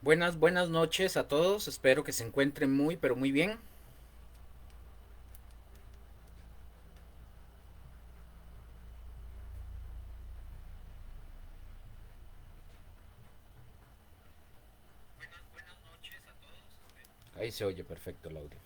Buenas noches a todos. Espero que se encuentren muy, pero muy bien. Ahí se oye perfecto el audio.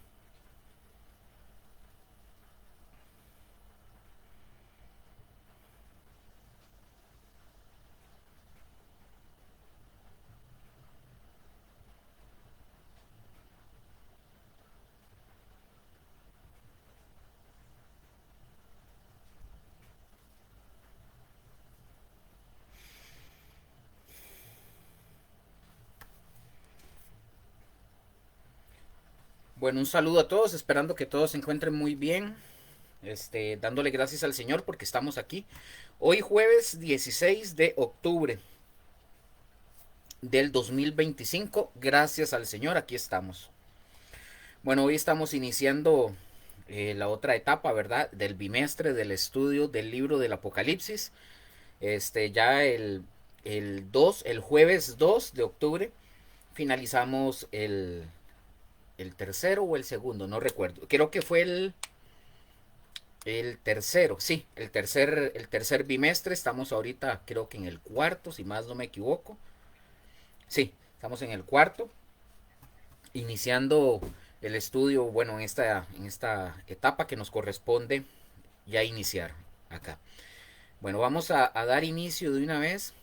Bueno, un saludo a todos, esperando que todos se encuentren muy bien. Dándole gracias al Señor porque estamos aquí. Hoy jueves 16 de octubre del 2025. Gracias al Señor, aquí estamos. Bueno, hoy estamos iniciando la otra etapa, ¿verdad? Del bimestre del estudio del libro del Apocalipsis. Ya el jueves 2 de octubre finalizamos el tercero o el segundo, no recuerdo. Creo que fue el tercero, sí, el tercer bimestre. Estamos ahorita, creo que en el cuarto, si más no me equivoco. Sí, estamos en el cuarto, iniciando el estudio, bueno, en esta etapa que nos corresponde ya iniciar acá. Bueno, vamos a dar inicio de una vez,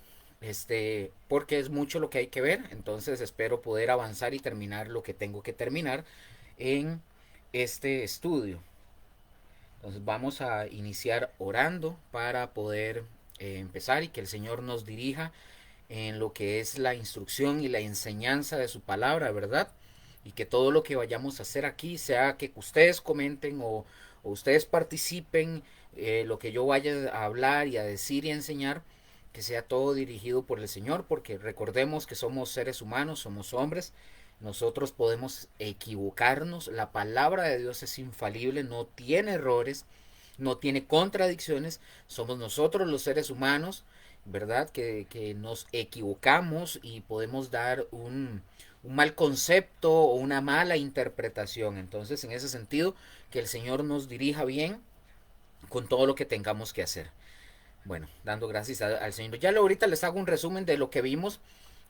porque es mucho lo que hay que ver, entonces espero poder avanzar y terminar lo que tengo que terminar en este estudio. Entonces vamos a iniciar orando para poder empezar y que el Señor nos dirija en lo que es la instrucción y la enseñanza de su palabra, ¿verdad? Y que todo lo que vayamos a hacer aquí sea que ustedes comenten o ustedes participen, lo que yo vaya a hablar y a decir y a enseñar, que sea todo dirigido por el Señor, porque recordemos que somos seres humanos, somos hombres, nosotros podemos equivocarnos, la palabra de Dios es infalible, no tiene errores, no tiene contradicciones, somos nosotros los seres humanos, ¿verdad? Que nos equivocamos y podemos dar un mal concepto o una mala interpretación. Entonces, en ese sentido, que el Señor nos dirija bien con todo lo que tengamos que hacer. Bueno, dando gracias al Señor. Ya ahorita les hago un resumen de lo que vimos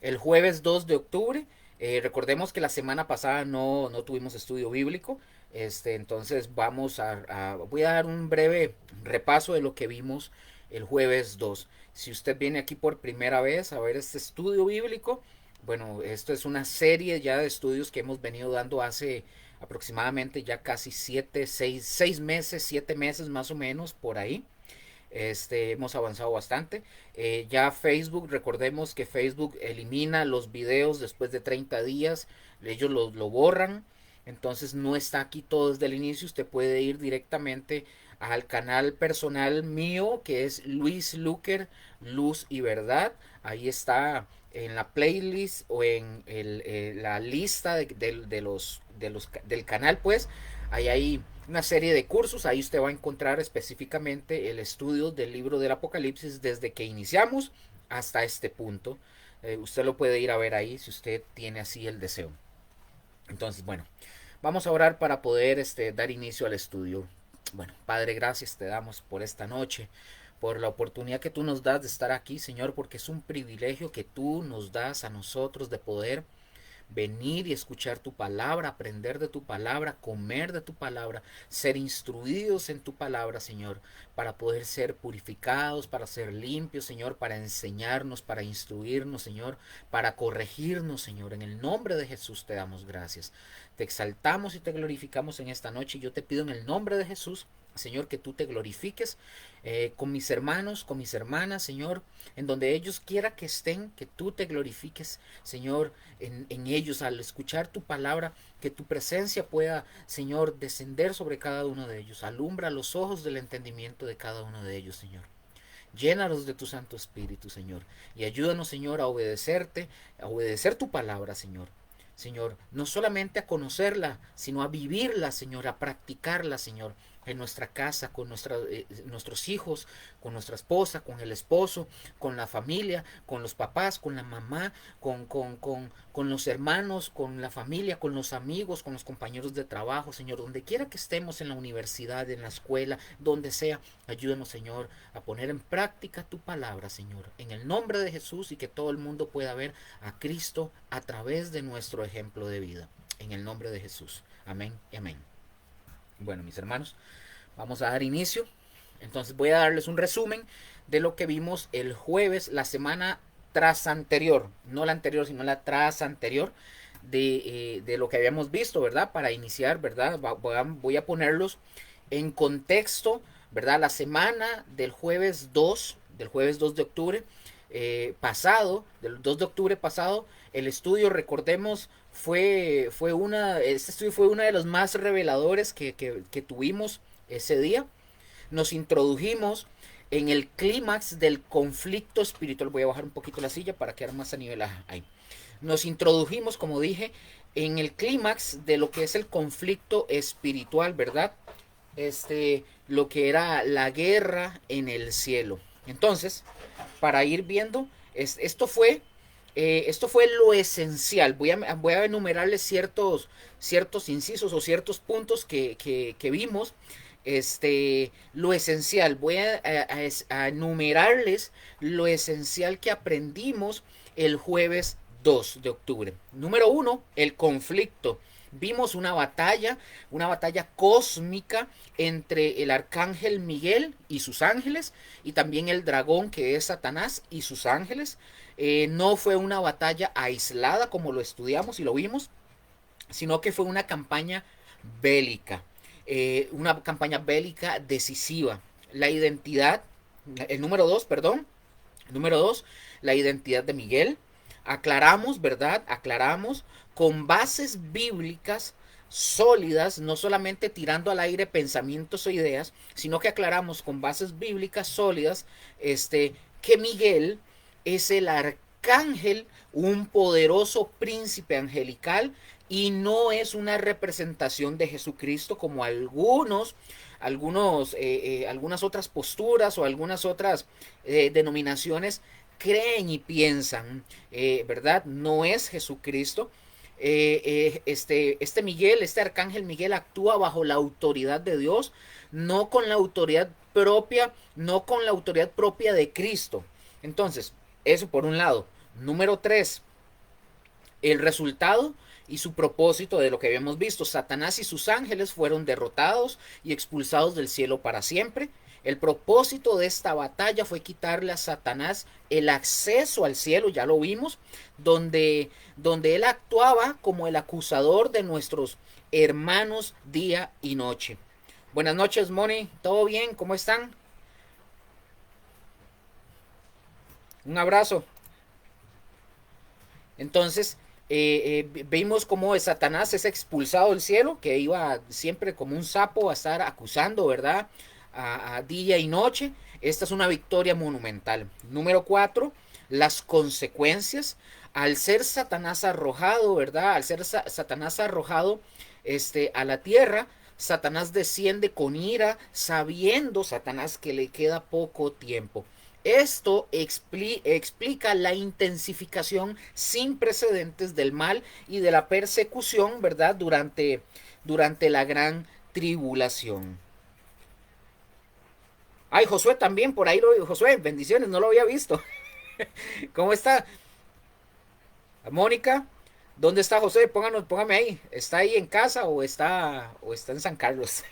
el jueves 2 de octubre. Recordemos que la semana pasada no tuvimos estudio bíblico. Entonces voy a dar un breve repaso de lo que vimos el jueves 2. Si usted viene aquí por primera vez a ver este estudio bíblico, bueno, esto es una serie ya de estudios que hemos venido dando hace aproximadamente ya casi 6 meses, 7 meses más o menos por ahí. Hemos avanzado bastante. Ya Facebook, recordemos que Facebook elimina los videos después de 30 días, ellos lo borran, entonces no está aquí todo desde el inicio, usted puede ir directamente al canal personal mío que es Luis Luker, Luz y Verdad, ahí está en la playlist o en la lista del canal, pues ahí hay una serie de cursos, ahí usted va a encontrar específicamente el estudio del libro del Apocalipsis desde que iniciamos hasta este punto. Usted lo puede ir a ver ahí si usted tiene así el deseo. Entonces, bueno, vamos a orar para poder dar inicio al estudio. Bueno, Padre, gracias te damos por esta noche, por la oportunidad que tú nos das de estar aquí, Señor, porque es un privilegio que tú nos das a nosotros de poder venir y escuchar tu palabra, aprender de tu palabra, comer de tu palabra, ser instruidos en tu palabra, Señor, para poder ser purificados, para ser limpios, Señor, para enseñarnos, para instruirnos, Señor, para corregirnos, Señor. En el nombre de Jesús te damos gracias. Te exaltamos y te glorificamos en esta noche. Yo te pido en el nombre de Jesús, Señor, que tú te glorifiques con mis hermanos, con mis hermanas, Señor, en donde ellos quiera que estén, que tú te glorifiques, Señor, en ellos al escuchar tu palabra, que tu presencia pueda, Señor, descender sobre cada uno de ellos. Alumbra los ojos del entendimiento de cada uno de ellos, Señor. Llénalos de tu Santo Espíritu, Señor, y ayúdanos, Señor, a obedecerte, a obedecer tu palabra, Señor. Señor, no solamente a conocerla, sino a vivirla, Señor, a practicarla, Señor, en nuestra casa, con nuestros hijos, con nuestra esposa, con el esposo, con la familia, con los papás, con la mamá, con los hermanos, con la familia, con los amigos, con los compañeros de trabajo, Señor, donde quiera que estemos, en la universidad, en la escuela, donde sea, ayúdanos, Señor, a poner en práctica tu palabra, Señor, en el nombre de Jesús, y que todo el mundo pueda ver a Cristo a través de nuestro ejemplo de vida, en el nombre de Jesús. Amén y amén. Bueno, mis hermanos, vamos a dar inicio. Entonces voy a darles un resumen de lo que vimos el jueves, la semana tras anterior, no la anterior, sino la tras anterior de lo que habíamos visto, ¿verdad? Para iniciar, ¿verdad? Voy a ponerlos en contexto, ¿verdad? La semana del jueves 2 de octubre pasado, del 2 de octubre pasado, el estudio, recordemos, este estudio fue una de los más reveladores que tuvimos ese día. Nos introdujimos en el clímax del conflicto espiritual. Voy a bajar un poquito la silla para quedar más a nivel ahí. Nos introdujimos, como dije, en el clímax de lo que es el conflicto espiritual, ¿verdad? Lo que era la guerra en el cielo. Entonces, para ir viendo, esto fue lo esencial. Voy a enumerarles ciertos incisos o ciertos puntos que vimos. Lo esencial. Voy a enumerarles lo esencial que aprendimos el jueves 2 de octubre. Número uno, el conflicto. Vimos una batalla cósmica entre el arcángel Miguel y sus ángeles, y también el dragón, que es Satanás, y sus ángeles. No fue una batalla aislada como lo estudiamos y lo vimos, sino que fue una campaña bélica decisiva. La identidad, el número dos, perdón, número dos, la identidad de Miguel. Aclaramos, ¿verdad? Aclaramos con bases bíblicas sólidas, no solamente tirando al aire pensamientos o ideas, sino que aclaramos con bases bíblicas sólidas, que Miguel es el arcángel, un poderoso príncipe angelical, y no es una representación de Jesucristo como algunas otras posturas o algunas otras denominaciones creen y piensan, ¿verdad? No es Jesucristo. Miguel, este arcángel Miguel, actúa bajo la autoridad de Dios, no con la autoridad propia de Cristo. Entonces, eso por un lado. Número 3, el resultado y su propósito de lo que habíamos visto. Satanás y sus ángeles fueron derrotados y expulsados del cielo para siempre. El propósito de esta batalla fue quitarle a Satanás el acceso al cielo, ya lo vimos, donde él actuaba como el acusador de nuestros hermanos día y noche. Buenas noches, Moni. ¿Todo bien? ¿Cómo están? Un abrazo. Entonces, vimos cómo Satanás es expulsado del cielo, que iba siempre como un sapo a estar acusando, ¿verdad? A día y noche. Esta es una victoria monumental. Número 4, las consecuencias. Al ser Satanás arrojado, ¿verdad? Al ser Satanás arrojado a la tierra, Satanás desciende con ira, sabiendo Satanás que le queda poco tiempo. Esto explica la intensificación sin precedentes del mal y de la persecución, ¿verdad? Durante la gran tribulación. Ay, Josué también, por ahí lo vi. Josué, bendiciones, no lo había visto. ¿Cómo está? Mónica, ¿dónde está José? Póngame ahí. ¿Está ahí en casa o está en San Carlos?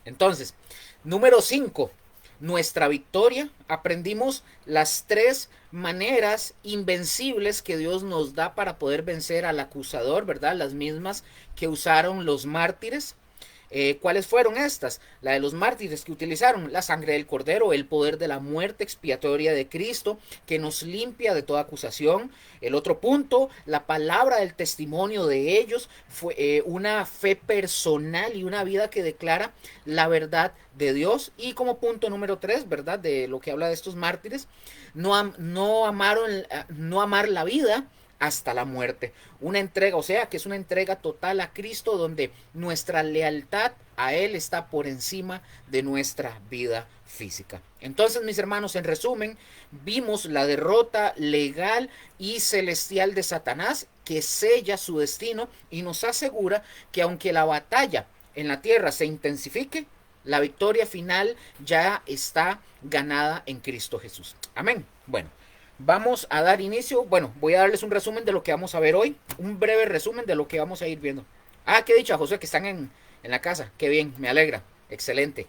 Entonces, número 5, nuestra victoria. Aprendimos las 3 maneras invencibles que Dios nos da para poder vencer al acusador, ¿verdad? Las mismas que usaron los mártires. ¿Cuáles fueron estas? La de los mártires que utilizaron la sangre del cordero, el poder de la muerte expiatoria de Cristo que nos limpia de toda acusación. El otro punto, la palabra del testimonio de ellos, fue una fe personal y una vida que declara la verdad de Dios. Y como punto número 3, ¿verdad? De lo que habla de estos mártires, no amar la vida hasta la muerte. Una entrega, o sea, que es una entrega total a Cristo donde nuestra lealtad a Él está por encima de nuestra vida física. Entonces, mis hermanos, en resumen, vimos la derrota legal y celestial de Satanás que sella su destino y nos asegura que aunque la batalla en la tierra se intensifique, la victoria final ya está ganada en Cristo Jesús. Amén. Bueno, vamos a dar inicio. Bueno, voy a darles un resumen de lo que vamos a ver hoy. Un breve resumen de lo que vamos a ir viendo. Ah, qué dicho a José que están en la casa. Qué bien, me alegra. Excelente.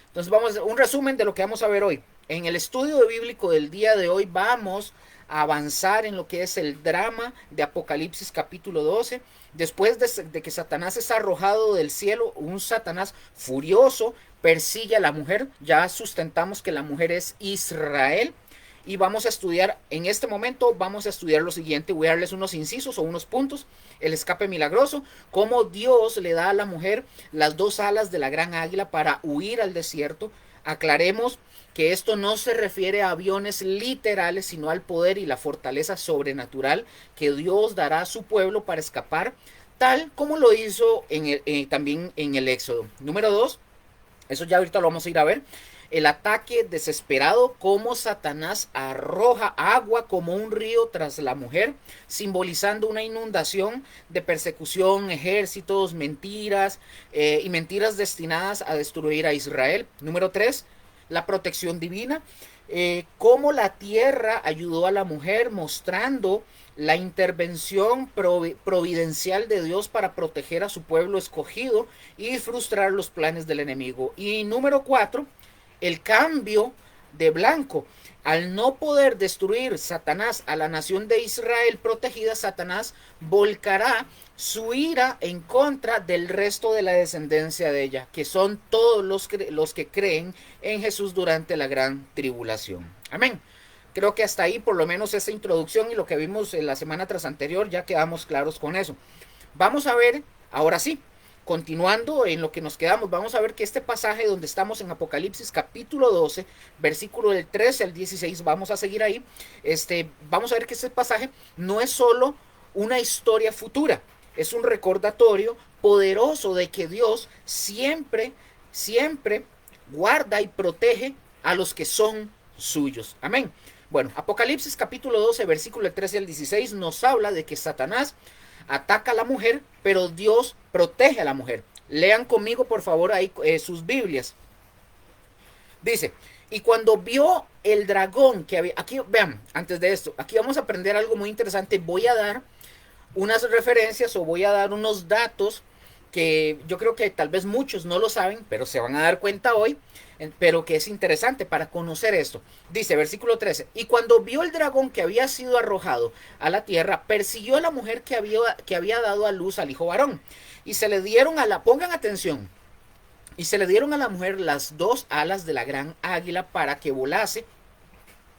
Entonces vamos a un resumen de lo que vamos a ver hoy. En el estudio bíblico del día de hoy vamos a avanzar en lo que es el drama de Apocalipsis capítulo 12. Después de que Satanás es arrojado del cielo, un Satanás furioso persigue a la mujer. Ya sustentamos que la mujer es Israel. Y vamos a estudiar, en este momento vamos a estudiar lo siguiente. Voy a darles unos incisos o unos puntos. El escape milagroso, cómo Dios le da a la mujer las dos alas de la gran águila para huir al desierto. Aclaremos que esto no se refiere a aviones literales, sino al poder y la fortaleza sobrenatural que Dios dará a su pueblo para escapar, tal como lo hizo también en el Éxodo. Número 2, eso ya ahorita lo vamos a ir a ver. El ataque desesperado, como Satanás arroja agua como un río tras la mujer, simbolizando una inundación de persecución, ejércitos, mentiras y mentiras destinadas a destruir a Israel. Número 3, la protección divina, cómo la tierra ayudó a la mujer, mostrando la intervención providencial de Dios para proteger a su pueblo escogido y frustrar los planes del enemigo. Y número 4, el cambio de blanco. Al no poder destruir Satanás a la nación de Israel protegida, Satanás volcará su ira en contra del resto de la descendencia de ella, que son todos los que creen en Jesús durante la gran tribulación. Amén. Creo que hasta ahí, por lo menos esa introducción y lo que vimos en la semana tras anterior, ya quedamos claros con eso. Vamos a ver, ahora sí, continuando en lo que nos quedamos, vamos a ver que este pasaje donde estamos en Apocalipsis capítulo 12, versículo del 13 al 16, vamos a seguir ahí, vamos a ver que este pasaje no es solo una historia futura, es un recordatorio poderoso de que Dios siempre, siempre guarda y protege a los que son suyos. Amén. Bueno, Apocalipsis capítulo 12, versículo del 13 al 16 nos habla de que Satanás ataca a la mujer, pero Dios protege a la mujer. Lean conmigo, por favor, ahí sus Biblias. Dice, y cuando vio el dragón que había... Aquí, vean, antes de esto, aquí vamos a aprender algo muy interesante. Voy a dar unas referencias o voy a dar unos datos que yo creo que tal vez muchos no lo saben, pero se van a dar cuenta hoy, pero que es interesante para conocer esto. Dice, versículo 13, y cuando vio el dragón que había sido arrojado a la tierra, persiguió a la mujer que había dado a luz al hijo varón, y se le dieron pongan atención, y se le dieron a la mujer las dos alas de la gran águila para que volase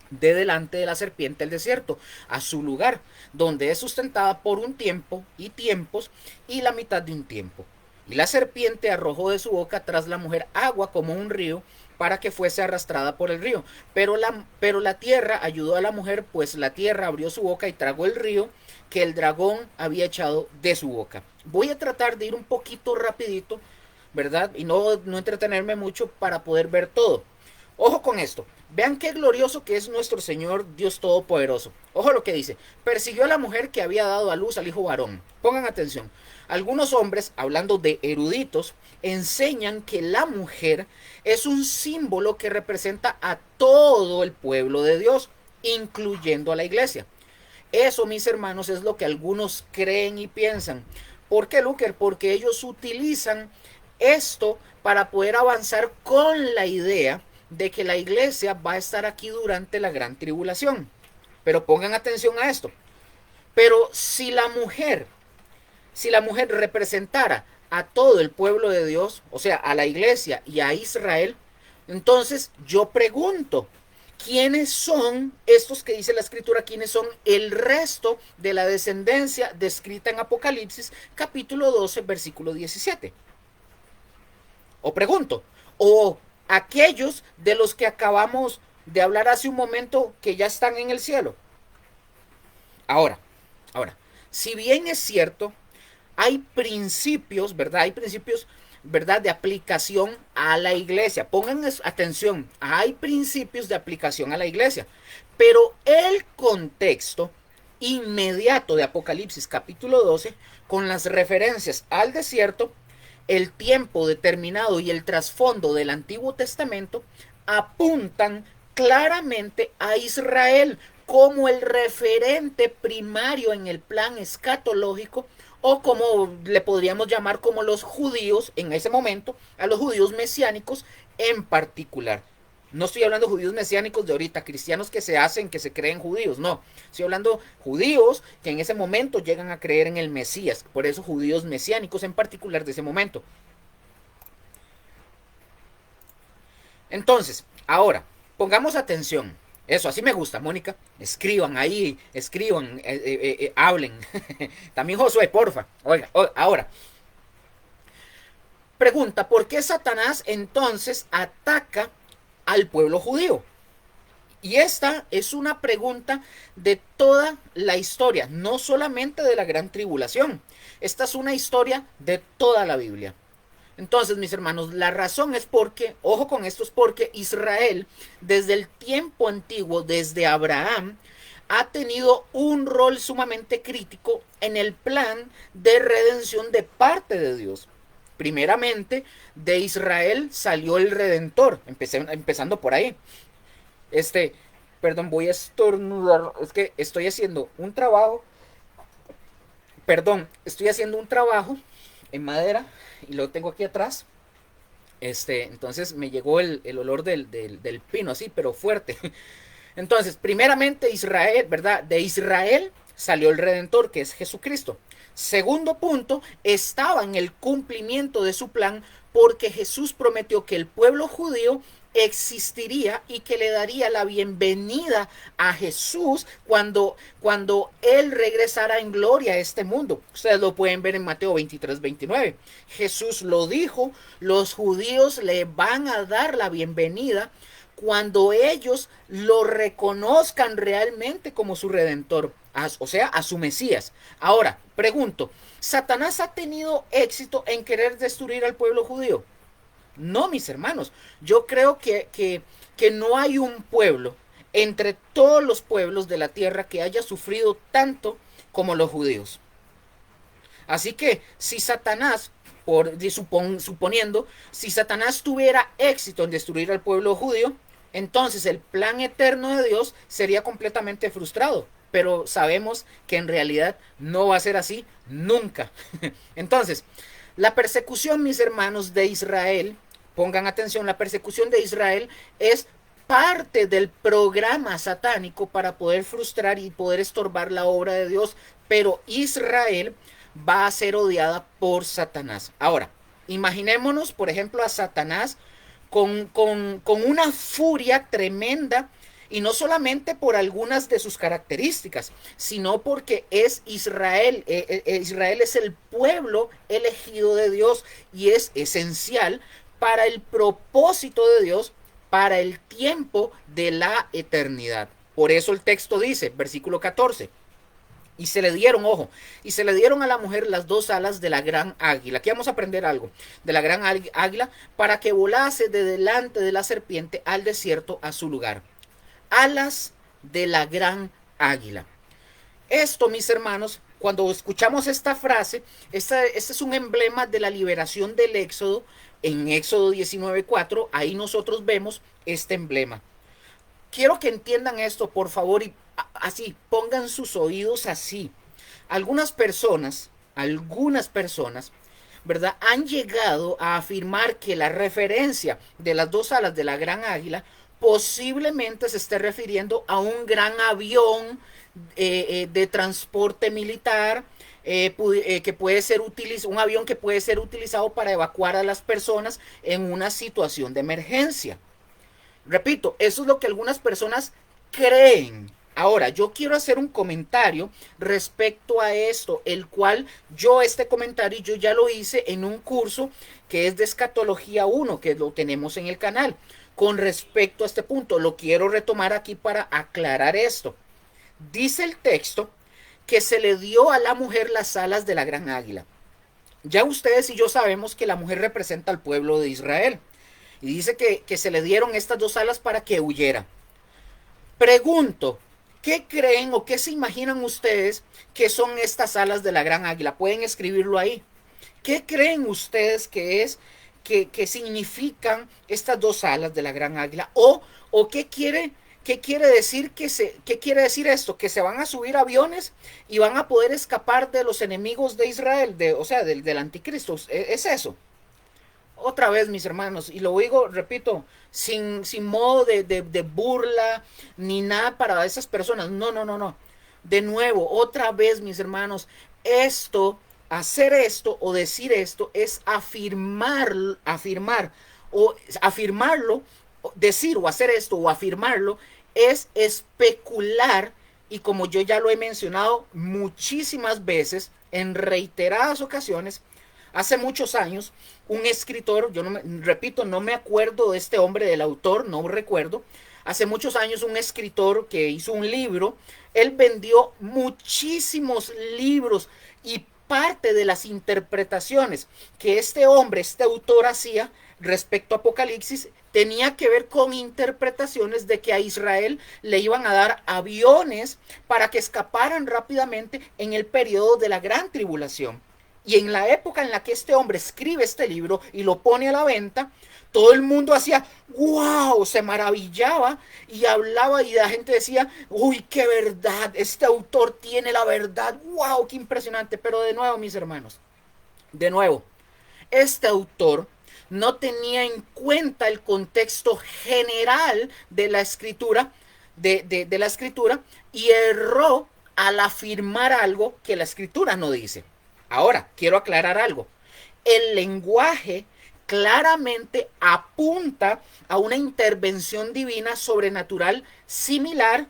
de delante de la serpiente el desierto, a su lugar, donde es sustentada por un tiempo y tiempos y la mitad de un tiempo. Y la serpiente arrojó de su boca tras la mujer agua como un río para que fuese arrastrada por el río. Pero la tierra ayudó a la mujer, pues la tierra abrió su boca y tragó el río que el dragón había echado de su boca. Voy a tratar de ir un poquito rapidito, ¿verdad? Y no entretenerme mucho para poder ver todo. Ojo con esto. Vean qué glorioso que es nuestro Señor Dios Todopoderoso. Ojo lo que dice. Persiguió a la mujer que había dado a luz al hijo varón. Pongan atención. Algunos hombres, hablando de eruditos, enseñan que la mujer es un símbolo que representa a todo el pueblo de Dios, incluyendo a la iglesia. Eso, mis hermanos, es lo que algunos creen y piensan. ¿Por qué, Luker? Porque ellos utilizan esto para poder avanzar con la idea de que la iglesia va a estar aquí durante la gran tribulación. Pero pongan atención a esto. Pero si la mujer representara a todo el pueblo de Dios, o sea, a la iglesia y a Israel, entonces yo pregunto, ¿quiénes son estos que dice la escritura? ¿Quiénes son el resto de la descendencia descrita en Apocalipsis capítulo 12, versículo 17? O pregunto, o aquellos de los que acabamos de hablar hace un momento que ya están en el cielo. Ahora, ahora, si bien es cierto, hay principios, ¿verdad? Hay principios, ¿verdad? De aplicación a la iglesia. Pongan atención, hay principios de aplicación a la iglesia. Pero el contexto inmediato de Apocalipsis capítulo 12, con las referencias al desierto, el tiempo determinado y el trasfondo del Antiguo Testamento, apuntan claramente a Israel como el referente primario en el plan escatológico, o como le podríamos llamar como los judíos en ese momento, a los judíos mesiánicos en particular. No estoy hablando de judíos mesiánicos de ahorita, cristianos que se hacen, que se creen judíos, no. Estoy hablando de judíos que en ese momento llegan a creer en el Mesías, por eso judíos mesiánicos en particular de ese momento. Entonces, ahora, pongamos atención. Eso, así me gusta, Mónica. Escriban ahí, escriban, hablen. También Josué, porfa. Oiga, ahora, pregunta, ¿por qué Satanás entonces ataca al pueblo judío? Y esta es una pregunta de toda la historia, no solamente de la gran tribulación. Esta es una historia de toda la Biblia. Entonces, mis hermanos, la razón es porque, ojo con esto, es porque Israel, desde el tiempo antiguo, desde Abraham, ha tenido un rol sumamente crítico en el plan de redención de parte de Dios. Primeramente, de Israel salió el Redentor, empezando por ahí. Este, perdón, voy a estornudar, es que estoy haciendo un trabajo, estoy haciendo un trabajo en madera y lo tengo aquí atrás. Entonces me llegó el olor del pino así, pero fuerte. Entonces, primeramente Israel, ¿verdad? De Israel salió el Redentor, que es Jesucristo. Segundo punto, estaba en el cumplimiento de su plan porque Jesús prometió que el pueblo judío existiría y que le daría la bienvenida a Jesús cuando Él regresara en gloria a este mundo. Ustedes lo pueden ver en Mateo 23-29. Jesús lo dijo, los judíos le van a dar la bienvenida cuando ellos lo reconozcan realmente como su redentor, o sea, a su Mesías. Ahora, pregunto, ¿Satanás ha tenido éxito en querer destruir al pueblo judío? No, mis hermanos, yo creo que no hay un pueblo entre todos los pueblos de la tierra que haya sufrido tanto como los judíos. Así que si Satanás, suponiendo, si Satanás tuviera éxito en destruir al pueblo judío, entonces el plan eterno de Dios sería completamente frustrado. Pero sabemos que en realidad no va a ser así nunca. Entonces, la persecución, mis hermanos, de Israel, pongan atención, la persecución de Israel es parte del programa satánico para poder frustrar y poder estorbar la obra de Dios, pero Israel va a ser odiada por Satanás. Ahora, imaginémonos, por ejemplo, a Satanás con una furia tremenda, y no solamente por algunas de sus características, sino porque es Israel. Israel es el pueblo elegido de Dios y es esencial para el propósito de Dios, para el tiempo de la eternidad. Por eso el texto dice, versículo 14, y se le dieron, ojo, y se le dieron a la mujer las dos alas de la gran águila. Aquí vamos a aprender algo de la gran águila, para que volase de delante de la serpiente al desierto a su lugar. Alas de la gran águila. Esto, mis hermanos, cuando escuchamos esta frase, este es un emblema de la liberación del Éxodo. En Éxodo 19:4, ahí nosotros vemos este emblema. Quiero que entiendan esto, por favor, y así, pongan sus oídos así. Algunas personas, ¿verdad? Han llegado a afirmar que la referencia de las dos alas de la gran águila posiblemente se esté refiriendo a un gran avión de transporte militar, que puede ser un avión que puede ser utilizado para evacuar a las personas en una situación de emergencia. Repito, eso es lo que algunas personas creen. Ahora, yo quiero hacer un comentario respecto a esto, el cual este comentario yo ya lo hice en un curso que es de Escatología 1, que lo tenemos en el canal. Con respecto a este punto, lo quiero retomar aquí para aclarar esto. Dice el texto que se le dio a la mujer las alas de la gran águila. Ya ustedes y yo sabemos que la mujer representa al pueblo de Israel. Y dice que se le dieron estas dos alas para que huyera. Pregunto, ¿qué creen o qué se imaginan ustedes que son estas alas de la gran águila? Pueden escribirlo ahí. ¿Qué creen ustedes que es, que significan estas dos alas de la gran águila? ¿O qué quiere decir qué quiere decir esto? Que se van a subir aviones y van a poder escapar de los enemigos de Israel, o sea, del anticristo. Es eso. Otra vez, mis hermanos, y lo digo, repito, sin modo de burla ni nada para esas personas. No, no, no, no. De nuevo, otra vez, mis hermanos, hacer esto o decir esto es afirmarlo, decir o hacer esto o afirmarlo es especular, y como yo ya lo he mencionado muchísimas veces, en reiteradas ocasiones, hace muchos años, un escritor, repito, no me acuerdo de este hombre, del autor, no recuerdo, hace muchos años un escritor que hizo un libro, él vendió muchísimos libros y parte de las interpretaciones que este hombre, este autor hacía respecto a Apocalipsis, tenía que ver con interpretaciones de que a Israel le iban a dar aviones para que escaparan rápidamente en el periodo de la gran tribulación. Y en la época en la que este hombre escribe este libro y lo pone a la venta, todo el mundo hacía wow, se maravillaba y hablaba, y la gente decía, uy, qué verdad, este autor tiene la verdad, wow, qué impresionante. Pero de nuevo, mis hermanos, de nuevo, este autor no tenía en cuenta el contexto general de la escritura, de la escritura, y erró al afirmar algo que la escritura no dice. Ahora, quiero aclarar algo. El lenguaje claramente apunta a una intervención divina sobrenatural similar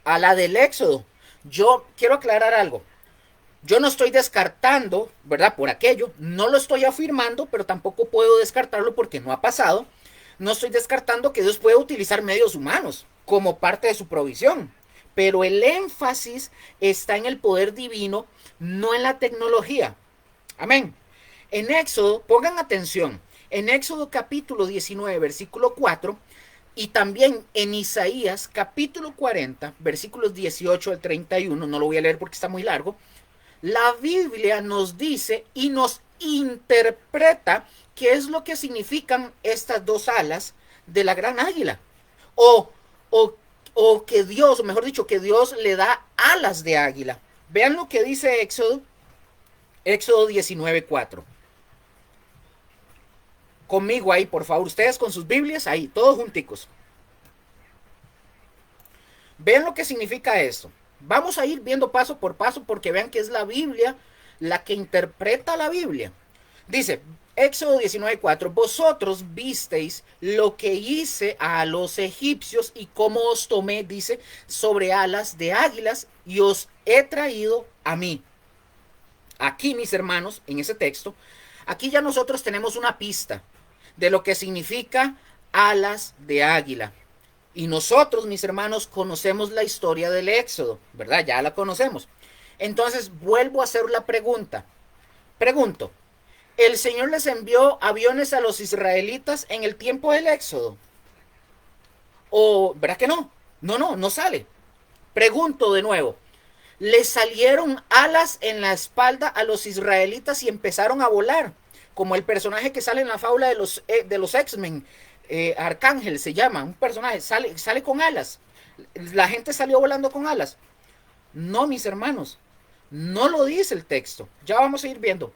a la del Éxodo. Yo quiero aclarar algo. Yo no estoy descartando, ¿verdad? Por aquello, no lo estoy afirmando, pero tampoco puedo descartarlo porque no ha pasado. No estoy descartando que Dios pueda utilizar medios humanos como parte de su provisión. Pero el énfasis está en el poder divino, no en la tecnología. Amén. En Éxodo, pongan atención, en Éxodo capítulo 19, versículo 4, y también en Isaías capítulo 40, versículos 18 al 31, no lo voy a leer porque está muy largo, la Biblia nos dice y nos interpreta qué es lo que significan estas dos alas de la gran águila. O, o, o que Dios, o mejor dicho, que Dios le da alas de águila. Vean lo que dice Éxodo 19:4. Conmigo ahí, por favor, ustedes con sus Biblias, ahí, todos junticos. Vean lo que significa esto. Vamos a ir viendo paso por paso porque vean que es la Biblia la que interpreta la Biblia. Dice, Éxodo 19:4, vosotros visteis lo que hice a los egipcios y cómo os tomé, dice, sobre alas de águilas y os he traído a mí. Aquí, mis hermanos, en ese texto, aquí ya nosotros tenemos una pista de lo que significa alas de águila. Y nosotros, mis hermanos, conocemos la historia del Éxodo, ¿verdad? Ya la conocemos. Entonces, vuelvo a hacer la pregunta. Pregunto, ¿el Señor les envió aviones a los israelitas en el tiempo del Éxodo? ¿O, verdad que no? No sale. Pregunto de nuevo, ¿les salieron alas en la espalda a los israelitas y empezaron a volar? Como el personaje que sale en la fábula de los X-Men, Arcángel se llama, un personaje, sale con alas. La gente salió volando con alas. No, mis hermanos, no lo dice el texto. Ya vamos a ir viendo.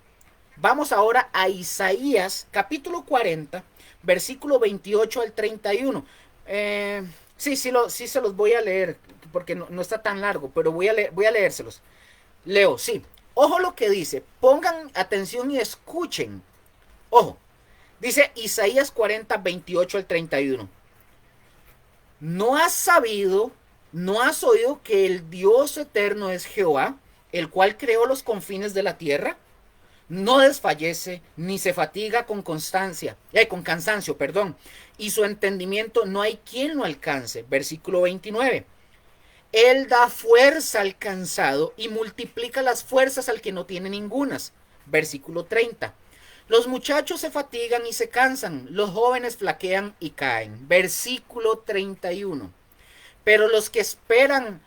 Vamos ahora a Isaías, capítulo 40, versículo 28 al 31. Sí se los voy a leer, porque no está tan largo, pero voy a leérselos. Leo, sí. Ojo lo que dice. Pongan atención y escuchen. Ojo. Dice Isaías 40, 28 al 31. ¿No has sabido, no has oído que el Dios eterno es Jehová, el cual creó los confines de la tierra? No desfallece ni se fatiga con cansancio, perdón, y su entendimiento no hay quien lo alcance. Versículo 29. Él da fuerza al cansado y multiplica las fuerzas al que no tiene ningunas. Versículo 30. Los muchachos se fatigan y se cansan, los jóvenes flaquean y caen. Versículo 31. Pero los que esperan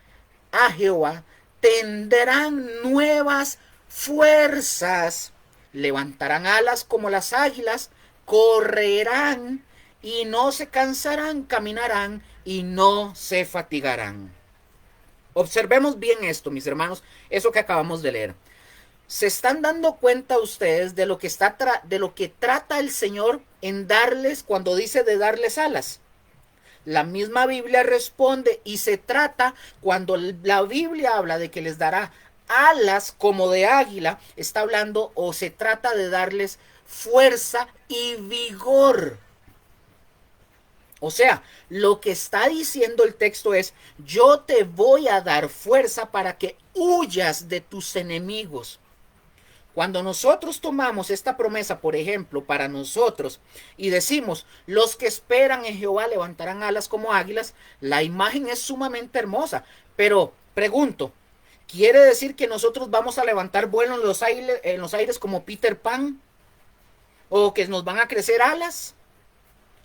a Jehová tendrán nuevas fuerzas, levantarán alas como las águilas, correrán y no se cansarán, caminarán y no se fatigarán. Observemos bien esto, mis hermanos, eso que acabamos de leer. ¿Se están dando cuenta ustedes de lo que de lo que trata el Señor en darles cuando dice de darles alas? La misma Biblia responde y se trata cuando la Biblia habla de que les dará alas como de águila, está hablando o se trata de darles fuerza y vigor. O sea, lo que está diciendo el texto es, yo te voy a dar fuerza para que huyas de tus enemigos. Cuando nosotros tomamos esta promesa, por ejemplo, para nosotros y decimos, los que esperan en Jehová levantarán alas como águilas, la imagen es sumamente hermosa. Pero pregunto, ¿quiere decir que nosotros vamos a levantar vuelo en los aires como Peter Pan? ¿O que nos van a crecer alas?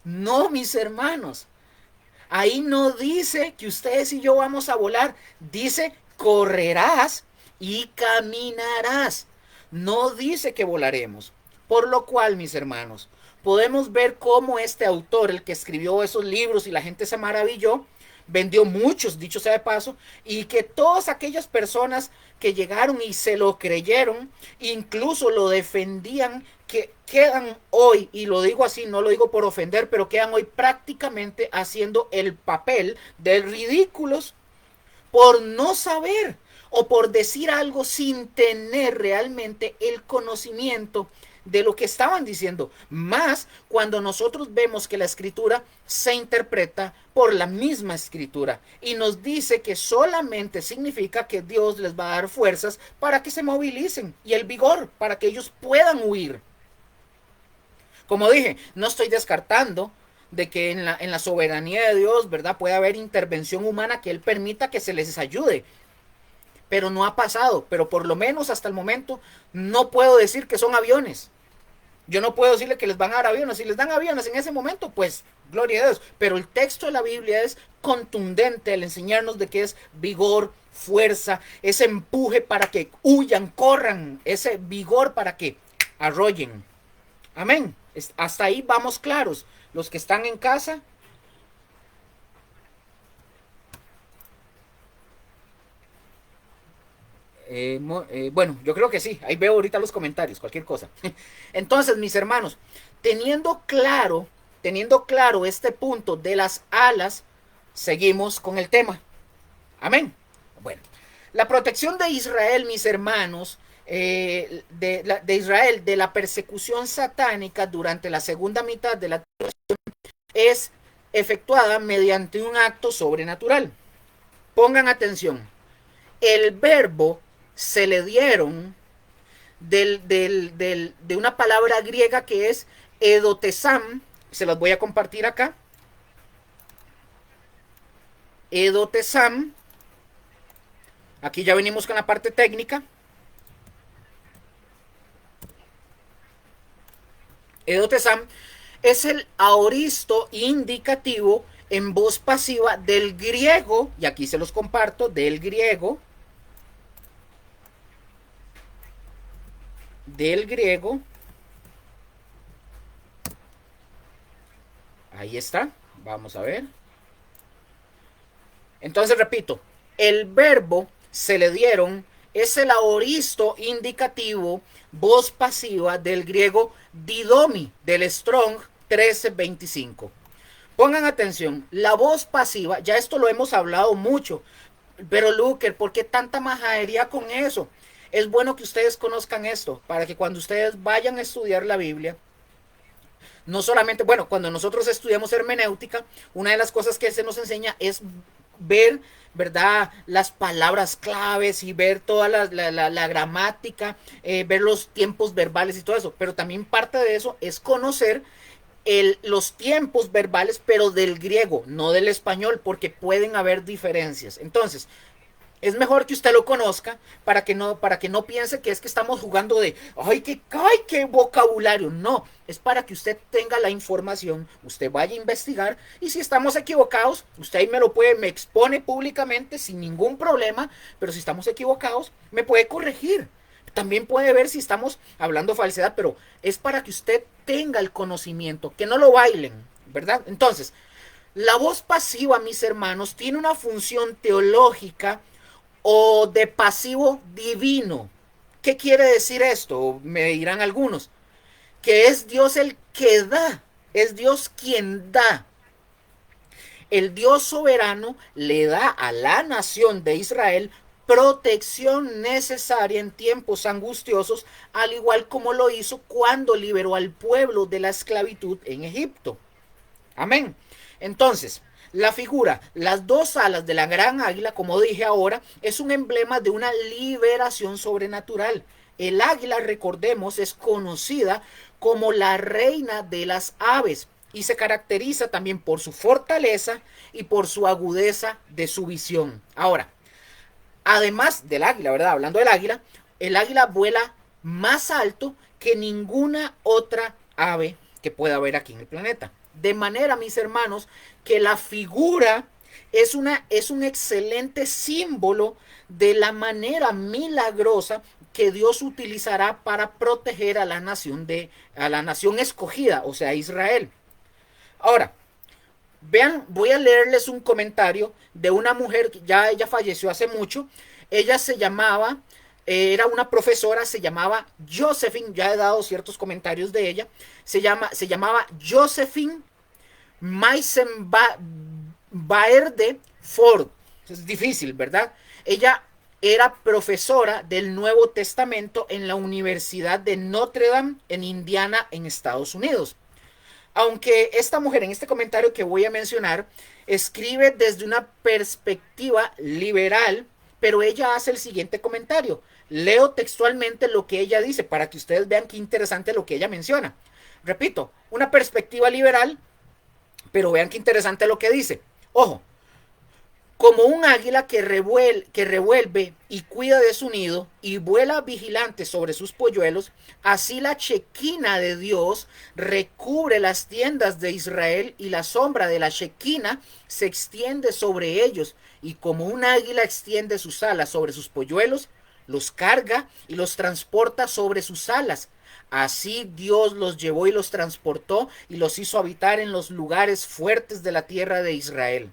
No, mis hermanos. Ahí no dice que ustedes y yo vamos a volar. Dice, correrás y caminarás. No dice que volaremos. Por lo cual, mis hermanos, podemos ver cómo este autor, el que escribió esos libros y la gente se maravilló, vendió muchos, dicho sea de paso, y que todas aquellas personas que llegaron y se lo creyeron, incluso lo defendían, que quedan hoy, y lo digo así, no lo digo por ofender, pero quedan hoy prácticamente haciendo el papel de ridículos por no saber o por decir algo sin tener realmente el conocimiento de lo que estaban diciendo. Más cuando nosotros vemos que la escritura se interpreta por la misma escritura y nos dice que solamente significa que Dios les va a dar fuerzas para que se movilicen y el vigor para que ellos puedan huir. Como dije, no estoy descartando de que en la soberanía de Dios, ¿verdad? Puede haber intervención humana que Él permita que se les ayude. Pero no ha pasado, pero por lo menos hasta el momento no puedo decir que son aviones. Yo no puedo decirle que les van a dar aviones. Si les dan aviones en ese momento, pues gloria a Dios. Pero el texto de la Biblia es contundente al enseñarnos de que es vigor, fuerza, ese empuje para que huyan, corran, ese vigor para que arrollen. Amén. Hasta ahí vamos claros. Los que están en casa, bueno, yo creo que sí. Ahí veo ahorita los comentarios, cualquier cosa. Entonces, mis hermanos, teniendo claro este punto de las alas, seguimos con el tema. Amén. Bueno, la protección de Israel, mis hermanos, de Israel de la persecución satánica durante la segunda mitad de la es efectuada mediante un acto sobrenatural. Pongan atención. El verbo se le dieron de una palabra griega que es edotesam. Se las voy a compartir acá. Edotesam. Aquí ya venimos con la parte técnica. Edotesam es el aoristo indicativo en voz pasiva del griego, y aquí se los comparto, del griego, ahí está, vamos a ver. Entonces repito, el verbo se le dieron es el aoristo indicativo, voz pasiva del griego didomi, del Strong 1325. Pongan atención, la voz pasiva, ya esto lo hemos hablado mucho, pero Luker, ¿por qué tanta majadería con eso? Es bueno que ustedes conozcan esto, para que cuando ustedes vayan a estudiar la Biblia, no solamente, bueno, cuando nosotros estudiamos hermenéutica, una de las cosas que se nos enseña es ver, ¿verdad? Las palabras claves y ver toda la gramática, ver los tiempos verbales y todo eso. Pero también parte de eso es conocer los tiempos verbales, pero del griego, no del español, porque pueden haber diferencias. Entonces, es mejor que usted lo conozca para que no piense que es que estamos jugando de, ay, qué vocabulario. No, es para que usted tenga la información, usted vaya a investigar y si estamos equivocados, usted ahí me expone públicamente sin ningún problema, pero si estamos equivocados, me puede corregir. También puede ver si estamos hablando falsedad, pero es para que usted tenga el conocimiento, que no lo bailen, ¿verdad? Entonces, la voz pasiva, mis hermanos, tiene una función teológica o de pasivo divino. ¿Qué quiere decir esto? Me dirán algunos. Que es Dios el que da, es Dios quien da. El Dios soberano le da a la nación de Israel protección necesaria en tiempos angustiosos, al igual como lo hizo cuando liberó al pueblo de la esclavitud en Egipto. Amén. Entonces, la figura, las dos alas de la gran águila, como dije ahora, es un emblema de una liberación sobrenatural. El águila, recordemos, es conocida como la reina de las aves y se caracteriza también por su fortaleza y por su agudeza de su visión. Ahora, además del águila, ¿verdad? Hablando del águila, el águila vuela más alto que ninguna otra ave que pueda haber aquí en el planeta. De manera, mis hermanos, que la figura es un excelente símbolo de la manera milagrosa que Dios utilizará para proteger a la nación escogida, o sea, Israel. Ahora, vean, voy a leerles un comentario de una mujer que ya ella falleció hace mucho. Ella se llamaba, era una profesora, se llamaba Josephine, ya he dado ciertos comentarios de ella. Se llamaba Josephine Meisenbaerde Ford. Es difícil, ¿verdad? Ella era profesora del Nuevo Testamento en la Universidad de Notre Dame en Indiana, en Estados Unidos. Aunque esta mujer en este comentario que voy a mencionar escribe desde una perspectiva liberal, pero ella hace el siguiente comentario. Leo textualmente lo que ella dice para que ustedes vean qué interesante lo que ella menciona. Repito, una perspectiva liberal, pero vean qué interesante lo que dice. Ojo, como un águila que revuelve y cuida de su nido y vuela vigilante sobre sus polluelos, así la chequina de Dios recubre las tiendas de Israel y la sombra de la chequina se extiende sobre ellos. Y como un águila extiende sus alas sobre sus polluelos, los carga y los transporta sobre sus alas. Así Dios los llevó y los transportó y los hizo habitar en los lugares fuertes de la tierra de Israel.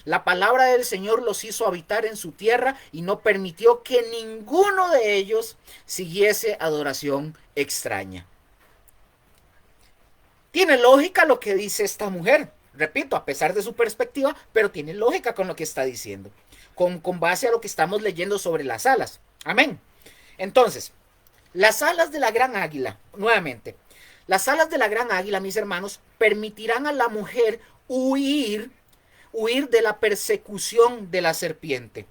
La palabra del Señor los hizo habitar en su tierra y no permitió que ninguno de ellos siguiese adoración extraña. Tiene lógica lo que dice esta mujer, repito, a pesar de su perspectiva, pero tiene lógica con lo que está diciendo, con base a lo que estamos leyendo sobre las alas. Amén. Entonces, las alas de la gran águila, nuevamente, las alas de la gran águila, mis hermanos, permitirán a la mujer huir de la persecución de la serpiente.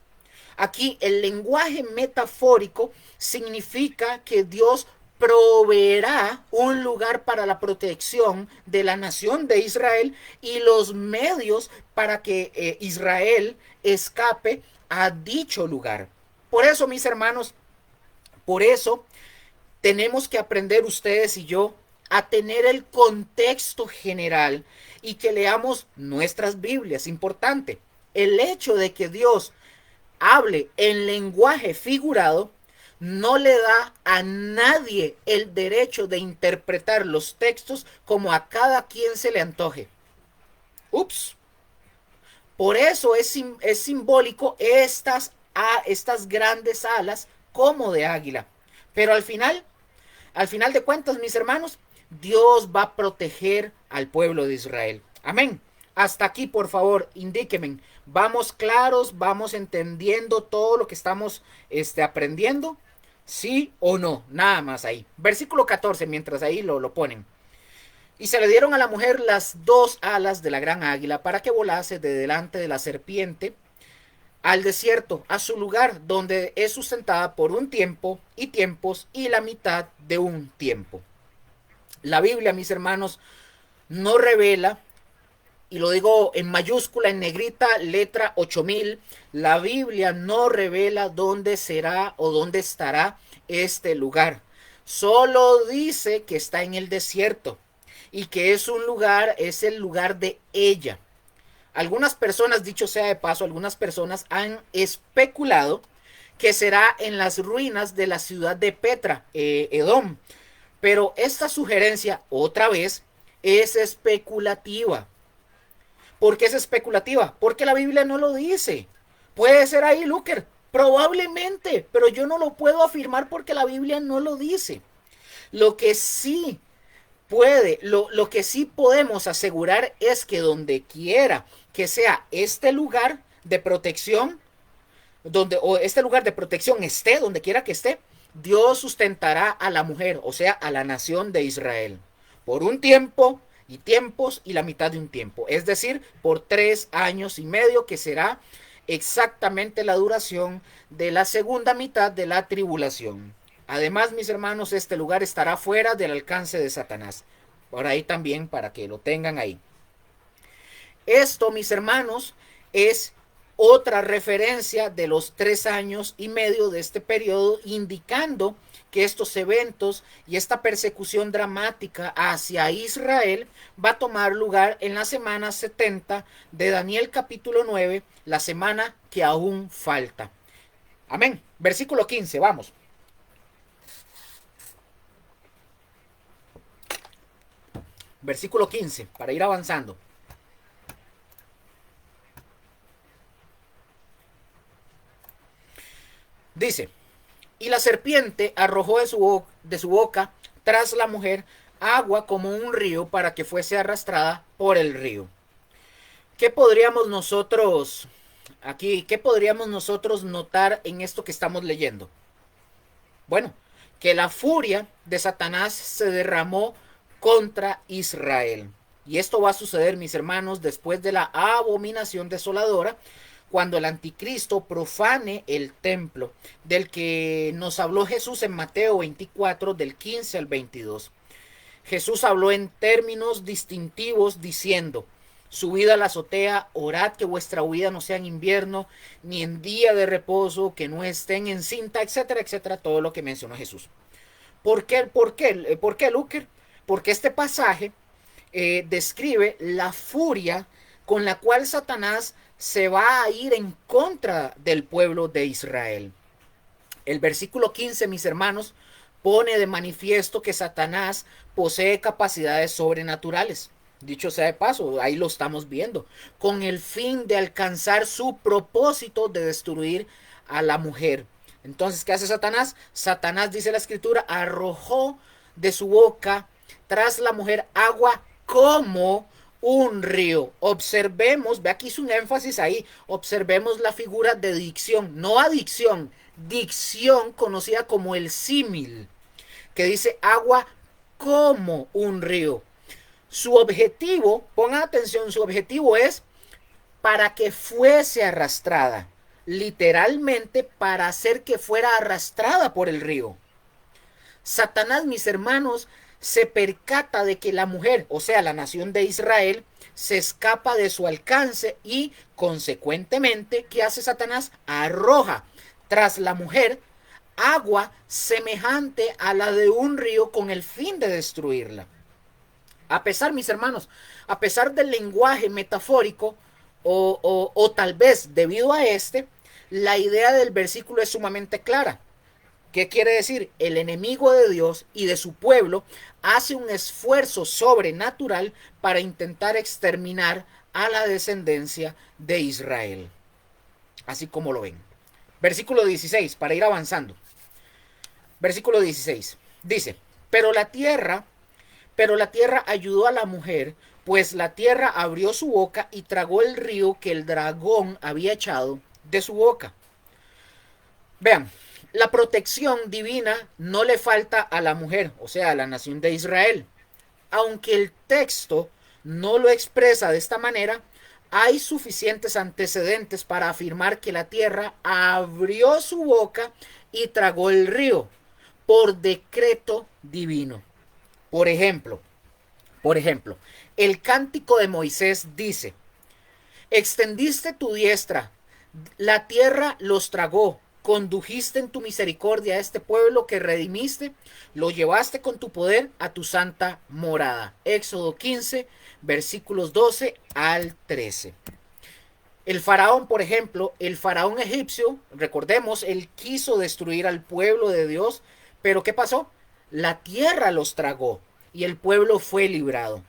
Aquí el lenguaje metafórico significa que Dios proveerá un lugar para la protección de la nación de Israel y los medios para que Israel escape a dicho lugar. Por eso, mis hermanos, por eso tenemos que aprender ustedes y yo a tener el contexto general y que leamos nuestras Biblias. Importante, el hecho de que Dios hable en lenguaje figurado no le da a nadie el derecho de interpretar los textos como a cada quien se le antoje. Ups. Por eso es simbólico estas grandes alas como de águila. Pero al final de cuentas, mis hermanos, Dios va a proteger al pueblo de Israel. Amén. Hasta aquí, por favor, indíquenme. ¿Vamos claros? ¿Vamos entendiendo todo lo que estamos aprendiendo? ¿Sí o no? Nada más ahí. Versículo 14, mientras ahí lo ponen. Y se le dieron a la mujer las dos alas de la gran águila para que volase de delante de la serpiente al desierto, a su lugar, donde es sustentada por un tiempo y tiempos y la mitad de un tiempo. La Biblia, mis hermanos, no revela, y lo digo en mayúscula, en negrita, letra 8000, la Biblia no revela dónde será o dónde estará este lugar. Solo dice que está en el desierto y que es un lugar, es el lugar de ella. Algunas personas, dicho sea de paso, algunas personas han especulado que será en las ruinas de la ciudad de Petra, Edom. Pero esta sugerencia, otra vez, es especulativa. ¿Por qué es especulativa? Porque la Biblia no lo dice. Puede ser ahí, Luker, probablemente, pero yo no lo puedo afirmar porque la Biblia no lo dice. Lo que sí lo que sí podemos asegurar es que donde quiera que sea este lugar de protección, o este lugar de protección esté, donde quiera que esté, Dios sustentará a la mujer, o sea, a la nación de Israel, por un tiempo y tiempos y la mitad de un tiempo, es decir, por 3 años y medio, que será exactamente la duración de la segunda mitad de la tribulación. Además, mis hermanos, este lugar estará fuera del alcance de Satanás. Por ahí también, para que lo tengan ahí. Esto, mis hermanos, es otra referencia de los 3 años y medio de este periodo, indicando que estos eventos y esta persecución dramática hacia Israel va a tomar lugar en la semana 70 de Daniel capítulo 9, la semana que aún falta. Amén. Versículo 15, vamos. Versículo 15, para ir avanzando. Dice, y la serpiente arrojó de su boca tras la mujer agua como un río para que fuese arrastrada por el río. ¿Qué podríamos nosotros aquí, qué podríamos nosotros notar en esto que estamos leyendo? Bueno, que la furia de Satanás se derramó contra Israel. Y esto va a suceder, mis hermanos, después de la abominación desoladora, cuando el anticristo profane el templo, del que nos habló Jesús en Mateo 24, del 15 al 22. Jesús habló en términos distintivos diciendo, subid a la azotea, orad que vuestra huida no sea en invierno, ni en día de reposo, que no estén en cinta, etcétera, etcétera, todo lo que mencionó Jesús. ¿Por qué? ¿Por qué, Luker? Porque este pasaje describe la furia con la cual Satanás se va a ir en contra del pueblo de Israel. El versículo 15, mis hermanos, pone de manifiesto que Satanás posee capacidades sobrenaturales. Dicho sea de paso, ahí lo estamos viendo, con el fin de alcanzar su propósito de destruir a la mujer. Entonces, ¿qué hace Satanás? Satanás, dice la escritura, arrojó de su boca tras la mujer agua como un río. Observemos, ve aquí hizo un énfasis ahí, observemos la figura de dicción, no adicción, dicción conocida como el símil, que dice agua como un río. Su objetivo, pongan atención, su objetivo es para que fuese arrastrada, literalmente para hacer que fuera arrastrada por el río. Satanás, mis hermanos, se percata de que la mujer, o sea, la nación de Israel, se escapa de su alcance y, consecuentemente, ¿qué hace Satanás? Arroja tras la mujer agua semejante a la de un río con el fin de destruirla. A pesar, mis hermanos, a pesar del lenguaje metafórico, o tal vez debido a este, la idea del versículo es sumamente clara. ¿Qué quiere decir? El enemigo de Dios y de su pueblo hace un esfuerzo sobrenatural para intentar exterminar a la descendencia de Israel. Así como lo ven. Versículo 16, para ir avanzando. Versículo 16. Dice, pero la tierra ayudó a la mujer, pues la tierra abrió su boca y tragó el río que el dragón había echado de su boca. Vean, la protección divina no le falta a la mujer, o sea, a la nación de Israel. Aunque el texto no lo expresa de esta manera, hay suficientes antecedentes para afirmar que la tierra abrió su boca y tragó el río por decreto divino. Por ejemplo, Por ejemplo, el cántico de Moisés dice: extendiste tu diestra, la tierra los tragó, condujiste en tu misericordia a este pueblo que redimiste, lo llevaste con tu poder a tu santa morada. Éxodo 15, versículos 12 al 13. El faraón, por ejemplo, el faraón egipcio, recordemos, él quiso destruir al pueblo de Dios, pero ¿qué pasó? La tierra los tragó y el pueblo fue librado.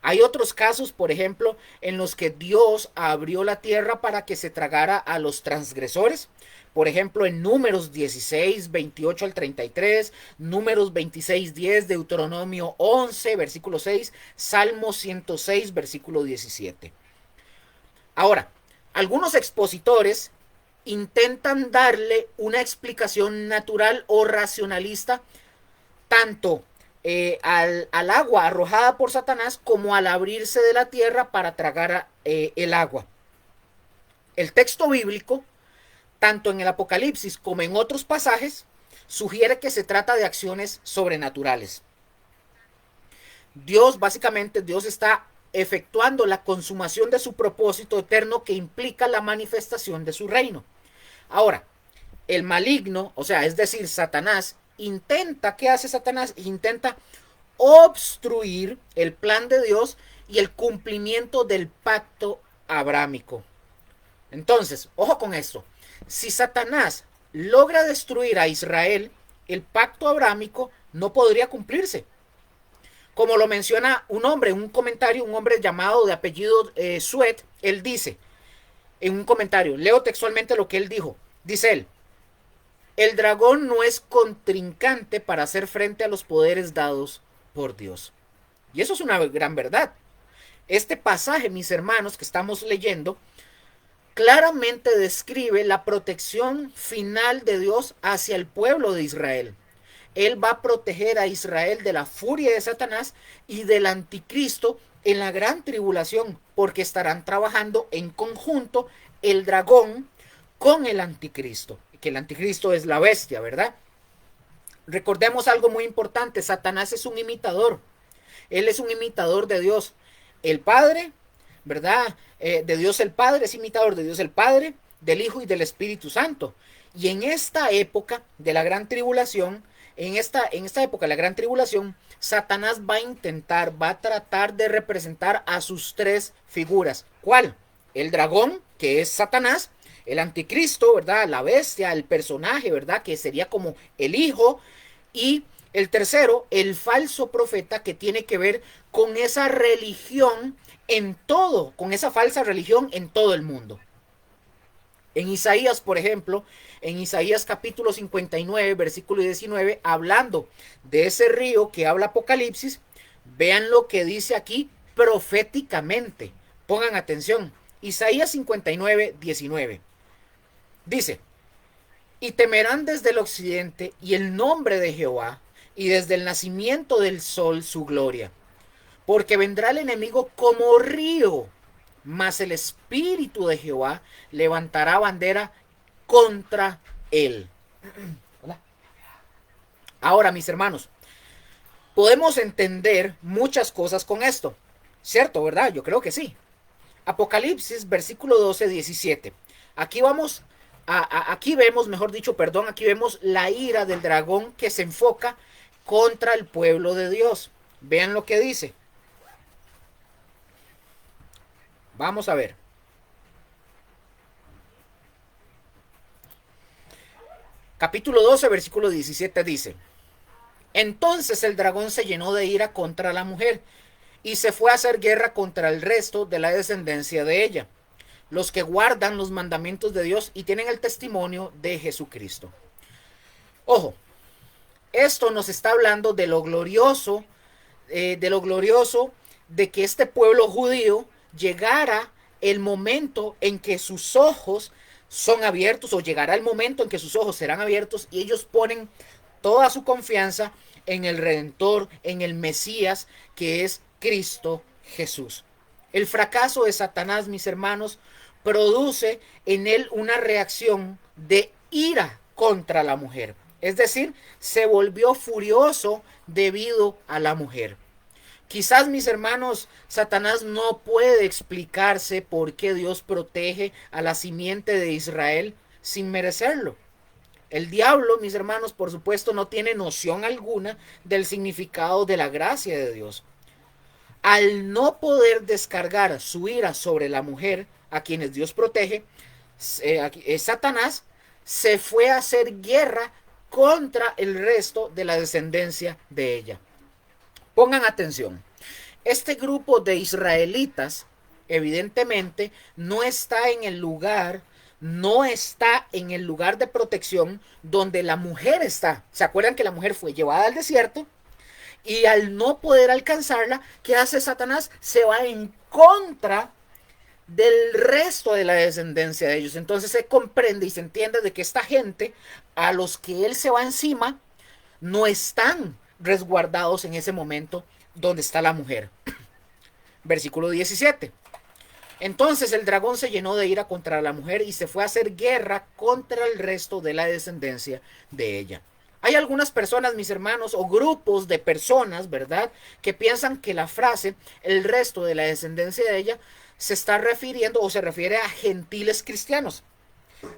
Hay otros casos, por ejemplo, en los que Dios abrió la tierra para que se tragara a los transgresores. Por ejemplo, en Números 16, 28 al 33, Números 26, 10, Deuteronomio 11, versículo 6, Salmo 106, versículo 17. Ahora, algunos expositores intentan darle una explicación natural o racionalista tanto al agua arrojada por Satanás como al abrirse de la tierra para tragar el agua. El texto bíblico, tanto en el Apocalipsis como en otros pasajes, sugiere que se trata de acciones sobrenaturales. Dios está efectuando la consumación de su propósito eterno que implica la manifestación de su reino. Ahora, el maligno, o sea, es decir, Satanás, ¿qué hace Satanás? Intenta obstruir el plan de Dios y el cumplimiento del pacto abrámico. Entonces, ojo con esto. Si Satanás logra destruir a Israel, el pacto abrámico no podría cumplirse. Como lo menciona un hombre, en un comentario, un hombre llamado de apellido Suet, él dice, en un comentario, leo textualmente lo que él dijo, dice él: el dragón no es contrincante para hacer frente a los poderes dados por Dios. Y eso es una gran verdad. Este pasaje, mis hermanos, que estamos leyendo, claramente describe la protección final de Dios hacia el pueblo de Israel. Él va a proteger a Israel de la furia de Satanás y del anticristo en la gran tribulación, porque estarán trabajando en conjunto el dragón con el anticristo, que el anticristo es la bestia, ¿verdad? Recordemos algo muy importante: Satanás es un imitador. Él es un imitador de Dios el Padre, ¿verdad? De Dios el Padre, es imitador de Dios el Padre, del Hijo y del Espíritu Santo. Y en esta época de la gran tribulación, en esta época de la gran tribulación, Satanás va a tratar de representar a sus tres figuras. ¿Cuál? El dragón, que es Satanás; el anticristo, ¿verdad? La bestia, el personaje, ¿verdad? Que sería como el hijo. Y el tercero, el falso profeta, que tiene que ver con esa religión con esa falsa religión en todo el mundo. En Isaías, por ejemplo, en Isaías capítulo 59, versículo 19, hablando de ese río que habla Apocalipsis, vean lo que dice aquí proféticamente. Pongan atención. Isaías 59, 19. Dice: y temerán desde el occidente y el nombre de Jehová, y desde el nacimiento del sol su gloria. Porque vendrá el enemigo como río, mas el espíritu de Jehová levantará bandera contra él. Ahora, mis hermanos, podemos entender muchas cosas con esto, ¿cierto? ¿Verdad? Yo creo que sí. Apocalipsis, versículo 12, 17. Aquí vemos la ira del dragón que se enfoca contra el pueblo de Dios. Vean lo que dice. Vamos a ver. Capítulo 12, versículo 17 dice: entonces el dragón se llenó de ira contra la mujer y se fue a hacer guerra contra el resto de la descendencia de ella, los que guardan los mandamientos de Dios y tienen el testimonio de Jesucristo. Ojo, esto nos está hablando de lo glorioso, de que este pueblo judío llegara el momento en que sus ojos son abiertos, o llegará el momento en que sus ojos serán abiertos y ellos ponen toda su confianza en el Redentor, en el Mesías, que es Cristo Jesús. El fracaso de Satanás, mis hermanos, produce en él una reacción de ira contra la mujer. Es decir, se volvió furioso debido a la mujer. Quizás, mis hermanos, Satanás no puede explicarse por qué Dios protege a la simiente de Israel sin merecerlo. El diablo, mis hermanos, por supuesto, no tiene noción alguna del significado de la gracia de Dios. Al no poder descargar su ira sobre la mujer a quienes Dios protege, Satanás se fue a hacer guerra contra el resto de la descendencia de ella. Pongan atención. Este grupo de israelitas, evidentemente, no está en el lugar de protección donde la mujer está. ¿Se acuerdan que la mujer fue llevada al desierto? Y al no poder alcanzarla, ¿qué hace Satanás? Se va en contra del resto de la descendencia de ellos. Entonces se comprende y se entiende de que esta gente, a los que él se va encima, no están resguardados en ese momento donde está la mujer. Versículo 17. Entonces el dragón se llenó de ira contra la mujer y se fue a hacer guerra contra el resto de la descendencia de ella. Hay algunas personas, mis hermanos, o grupos de personas, ¿verdad?, que piensan que la frase el resto de la descendencia de ella se está refiriendo o se refiere a gentiles cristianos.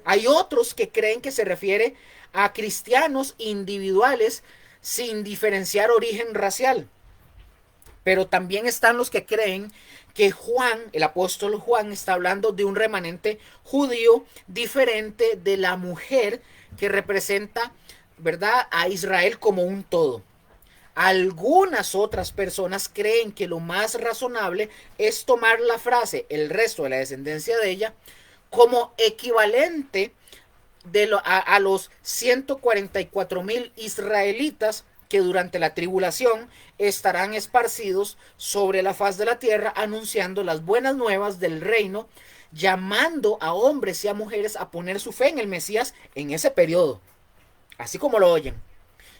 Hay otros que creen que se refiere a cristianos individuales sin diferenciar origen racial. Pero también están los que creen que Juan, el apóstol Juan, está hablando de un remanente judío diferente de la mujer que representa, ¿verdad?, a Israel como un todo. Algunas otras personas creen que lo más razonable es tomar la frase el resto de la descendencia de ella como equivalente a los 144,000 israelitas que durante la tribulación estarán esparcidos sobre la faz de la tierra anunciando las buenas nuevas del reino, llamando a hombres y a mujeres a poner su fe en el Mesías en ese periodo, así como lo oyen.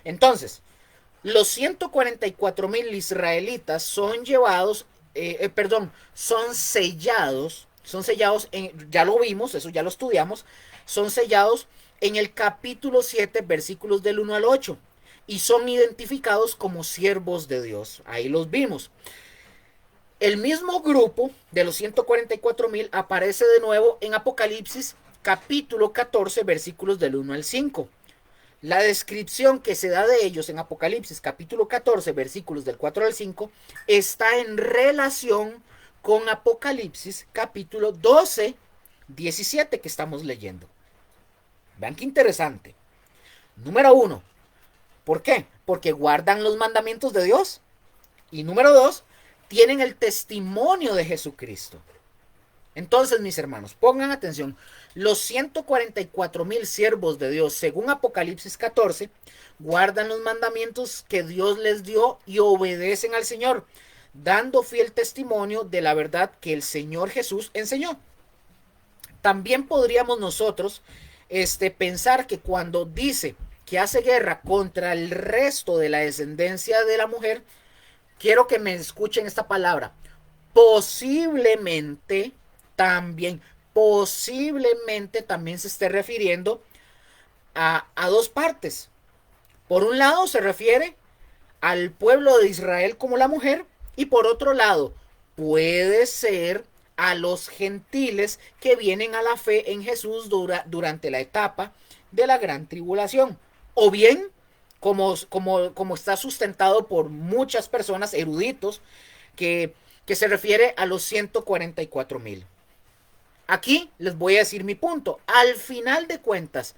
Entonces, los 144,000 israelitas son llevados, son sellados, ya lo vimos, eso ya lo estudiamos, son sellados en el capítulo 7, versículos del 1 al 8, y son identificados como siervos de Dios. Ahí los vimos. El mismo grupo de los 144,000 aparece de nuevo en Apocalipsis capítulo 14, versículos del 1 al 5. La descripción que se da de ellos en Apocalipsis capítulo 14, versículos del 4 al 5, está en relación con Apocalipsis capítulo 12, 17 que estamos leyendo. Vean qué interesante. Número 1. ¿Por qué? Porque guardan los mandamientos de Dios. Y número 2, tienen el testimonio de Jesucristo. Entonces, mis hermanos, pongan atención. Los 144,000 siervos de Dios, según Apocalipsis 14, guardan los mandamientos que Dios les dio y obedecen al Señor, dando fiel testimonio de la verdad que el Señor Jesús enseñó. También podríamos nosotros pensar que cuando dice que hace guerra contra el resto de la descendencia de la mujer, quiero que me escuchen esta palabra, posiblemente también se esté refiriendo a dos partes. Por un lado se refiere al pueblo de Israel como la mujer, y por otro lado puede ser a los gentiles que vienen a la fe en Jesús durante la etapa de la gran tribulación. O bien, como está sustentado por muchas personas eruditos, que se refiere a los 144,000. Aquí les voy a decir mi punto. Al final de cuentas,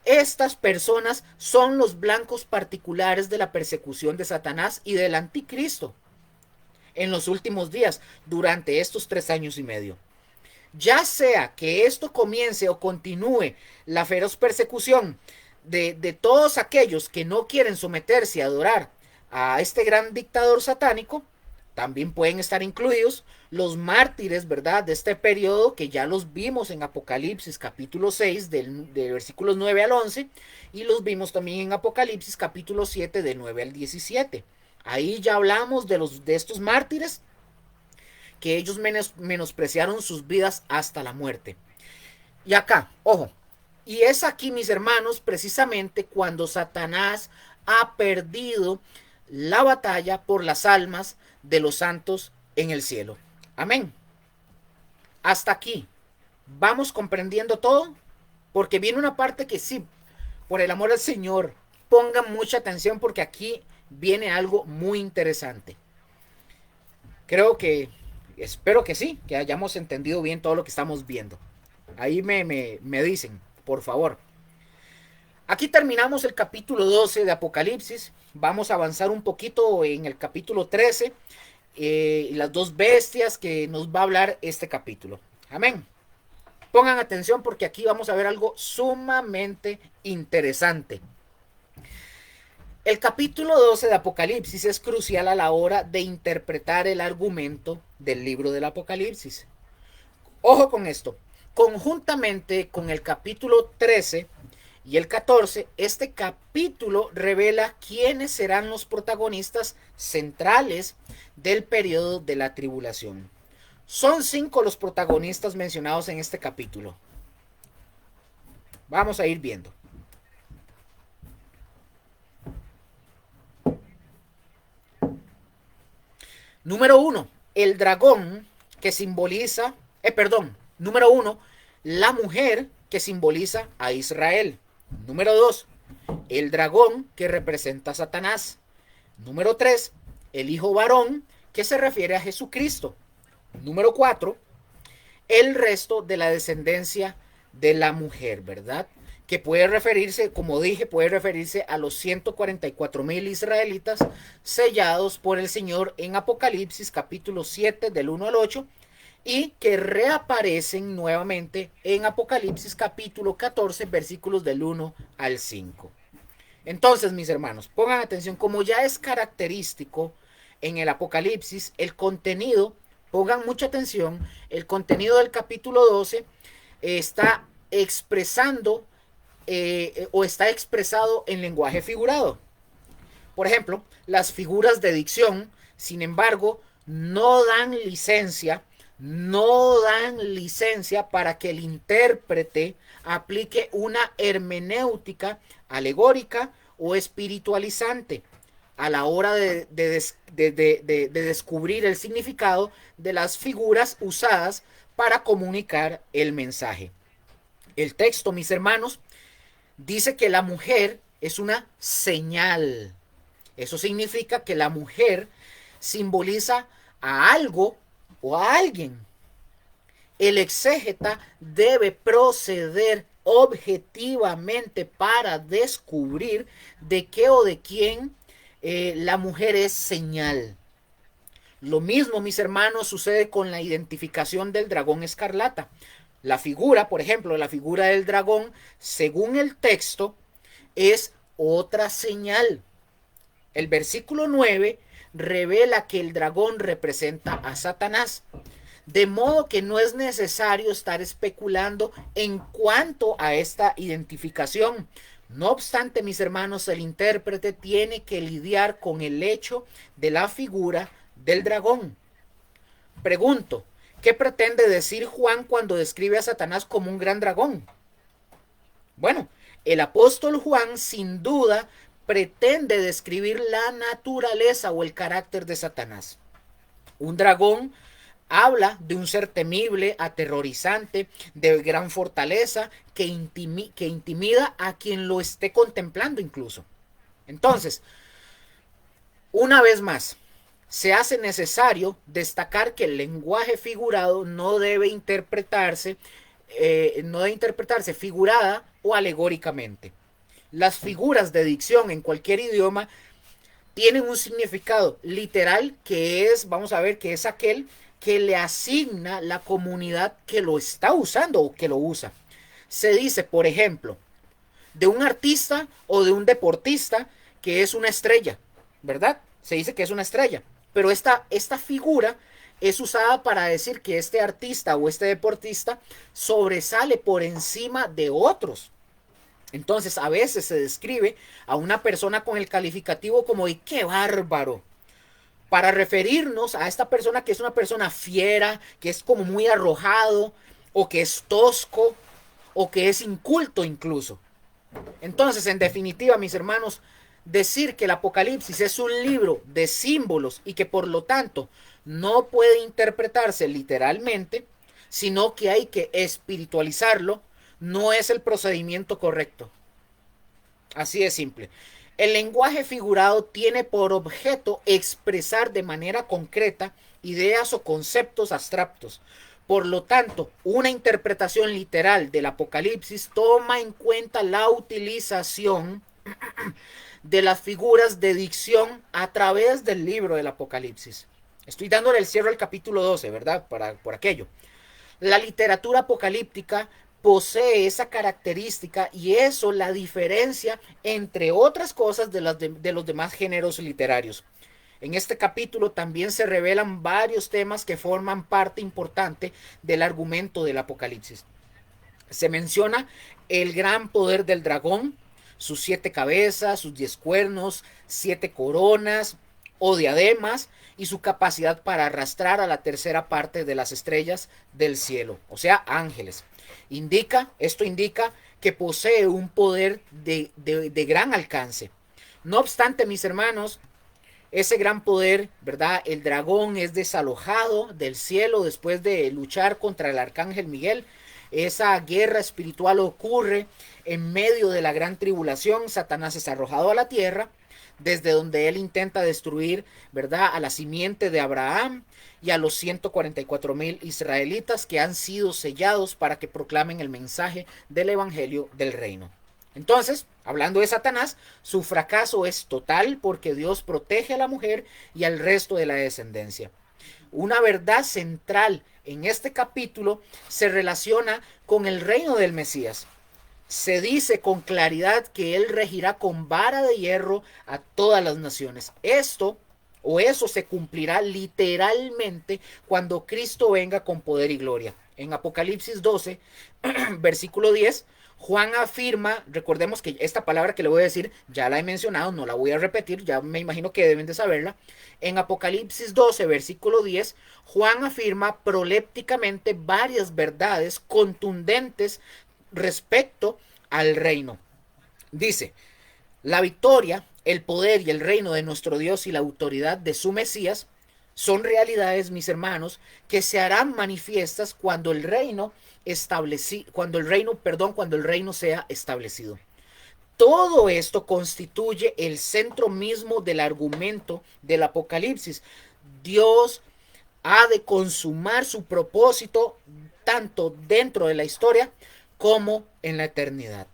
estas personas son los blancos particulares de la persecución de Satanás y del anticristo en los últimos días, durante estos 3 años y medio. Ya sea que esto comience o continúe la feroz persecución de todos aquellos que no quieren someterse a adorar a este gran dictador satánico, también pueden estar incluidos los mártires, ¿verdad?, de este periodo, que ya los vimos en Apocalipsis capítulo 6 de versículos 9 al 11, y los vimos también en Apocalipsis capítulo 7 de 9 al 17. Ahí ya hablamos de estos mártires, que ellos menospreciaron sus vidas hasta la muerte. Y acá, ojo, y es aquí, mis hermanos, precisamente cuando Satanás ha perdido la batalla por las almas de los santos en el cielo. Amén. Hasta aquí. ¿Vamos comprendiendo todo? Porque viene una parte que sí, por el amor al Señor, pongan mucha atención porque aquí viene algo muy interesante. Creo que, espero que sí, que hayamos entendido bien todo lo que estamos viendo. Ahí me dicen, por favor. Aquí terminamos el capítulo 12 de Apocalipsis. Vamos a avanzar un poquito en el capítulo 13. Las dos bestias que nos va a hablar este capítulo. Amén. Pongan atención porque aquí vamos a ver algo sumamente interesante. El capítulo 12 de Apocalipsis es crucial a la hora de interpretar el argumento del libro del Apocalipsis. Ojo con esto. Conjuntamente con el capítulo 13 y el 14, este capítulo revela quiénes serán los protagonistas centrales del periodo de la tribulación. Son 5 los protagonistas mencionados en este capítulo. Vamos a ir viendo. Número 1, el dragón que simboliza, número 1, la mujer que simboliza a Israel. Número 2, el dragón que representa a Satanás. Número 3, el hijo varón que se refiere a Jesucristo. Número 4, el resto de la descendencia de la mujer, ¿verdad? Que puede referirse, como dije, puede referirse a los 144,000 israelitas sellados por el Señor en Apocalipsis capítulo 7 del 1 al 8 y que reaparecen nuevamente en Apocalipsis capítulo 14 versículos del 1 al 5. Entonces, mis hermanos, pongan atención, como ya es característico en el Apocalipsis, el contenido, pongan mucha atención, el contenido del capítulo 12 está expresando o está expresado en lenguaje figurado. Por ejemplo, las figuras de dicción, sin embargo, no dan licencia para que el intérprete aplique una hermenéutica alegórica o espiritualizante a la hora de descubrir el significado de las figuras usadas para comunicar el mensaje. El texto, mis hermanos, dice que la mujer es una señal. Eso significa que la mujer simboliza a algo o a alguien. El exégeta debe proceder objetivamente para descubrir de qué o de quién la mujer es señal. Lo mismo, mis hermanos, sucede con la identificación del dragón escarlata. La figura, por ejemplo, la figura del dragón, según el texto, es otra señal. El versículo 9 revela que el dragón representa a Satanás. De modo que no es necesario estar especulando en cuanto a esta identificación. No obstante, mis hermanos, el intérprete tiene que lidiar con el hecho de la figura del dragón. Pregunto, ¿qué pretende decir Juan cuando describe a Satanás como un gran dragón? Bueno, el apóstol Juan sin duda pretende describir la naturaleza o el carácter de Satanás. Un dragón habla de un ser temible, aterrorizante, de gran fortaleza, que intimida a quien lo esté contemplando incluso. Entonces, una vez más, se hace necesario destacar que el lenguaje figurado no debe interpretarse figurada o alegóricamente. Las figuras de dicción en cualquier idioma tienen un significado literal que es, vamos a ver, que es aquel que le asigna la comunidad que lo está usando o que lo usa. Se dice, por ejemplo, de un artista o de un deportista que es una estrella, ¿verdad? Se dice que es una estrella, pero esta figura es usada para decir que este artista o este deportista sobresale por encima de otros. Entonces, a veces se describe a una persona con el calificativo como de ¡qué bárbaro! Para referirnos a esta persona que es una persona fiera, que es como muy arrojado, o que es tosco, o que es inculto incluso. Entonces, en definitiva, mis hermanos, decir que el Apocalipsis es un libro de símbolos y que por lo tanto no puede interpretarse literalmente, sino que hay que espiritualizarlo, no es el procedimiento correcto. Así de simple. El lenguaje figurado tiene por objeto expresar de manera concreta ideas o conceptos abstractos. Por lo tanto, una interpretación literal del Apocalipsis toma en cuenta la utilización de las figuras de dicción a través del libro del Apocalipsis. Estoy dándole el cierre al capítulo 12, ¿verdad? Por aquello. La literatura apocalíptica posee esa característica y eso la diferencia, entre otras cosas, de los demás géneros literarios. En este capítulo también se revelan varios temas que forman parte importante del argumento del Apocalipsis. Se menciona el gran poder del dragón, sus 7 cabezas, sus 10 cuernos, 7 coronas o diademas y su capacidad para arrastrar a la tercera parte de las estrellas del cielo, o sea, ángeles. Esto indica que posee un poder de gran alcance. No obstante, mis hermanos, ese gran poder, ¿verdad? El dragón es desalojado del cielo después de luchar contra el arcángel Miguel. Esa guerra espiritual ocurre en medio de la gran tribulación. Satanás es arrojado a la tierra, desde donde él intenta destruir, ¿verdad?, a la simiente de Abraham y a los 144,000 israelitas que han sido sellados para que proclamen el mensaje del evangelio del reino. Entonces, hablando de Satanás, su fracaso es total porque Dios protege a la mujer y al resto de la descendencia. Una verdad central en este capítulo se relaciona con el reino del Mesías. Se dice con claridad que él regirá con vara de hierro a todas las naciones. Eso se cumplirá literalmente cuando Cristo venga con poder y gloria. En Apocalipsis 12, versículo 10, Juan afirma, recordemos que esta palabra que le voy a decir ya la he mencionado, no la voy a repetir, ya me imagino que deben de saberla. En Apocalipsis 12, versículo 10, Juan afirma prolépticamente varias verdades contundentes respecto al reino. Dice, la victoria, el poder y el reino de nuestro Dios y la autoridad de su Mesías son realidades, mis hermanos, que se harán manifiestas cuando el reino cuando el reino sea establecido. Todo esto constituye el centro mismo del argumento del Apocalipsis. Dios ha de consumar su propósito tanto dentro de la historia como en la eternidad.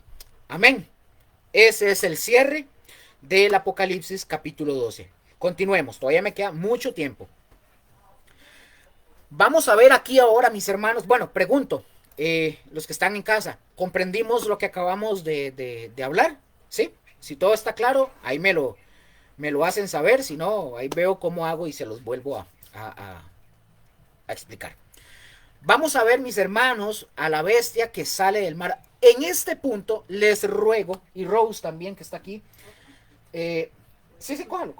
Amén. Ese es el cierre del Apocalipsis capítulo 12. Continuemos, todavía me queda mucho tiempo. Vamos a ver aquí ahora, mis hermanos. Bueno, pregunto, los que están en casa, ¿comprendimos lo que acabamos de hablar? ¿Sí? Si todo está claro, ahí me lo hacen saber. Si no, ahí veo cómo hago y se los vuelvo a explicar. Vamos a ver, mis hermanos, a la bestia que sale del mar. En este punto les ruego, y Rose también que está aquí, sí, cójalo,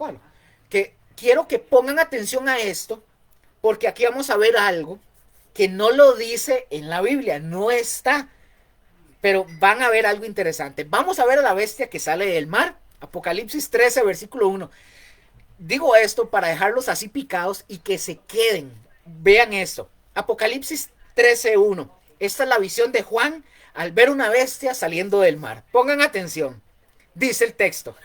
que quiero que pongan atención a esto, porque aquí vamos a ver algo que no lo dice en la Biblia, no está, pero van a ver algo interesante. Vamos a ver a la bestia que sale del mar, Apocalipsis 13, versículo 1. Digo esto para dejarlos así picados y que se queden. Vean esto. Apocalipsis 13:1. Esta es la visión de Juan al ver una bestia saliendo del mar. Pongan atención. Dice el texto.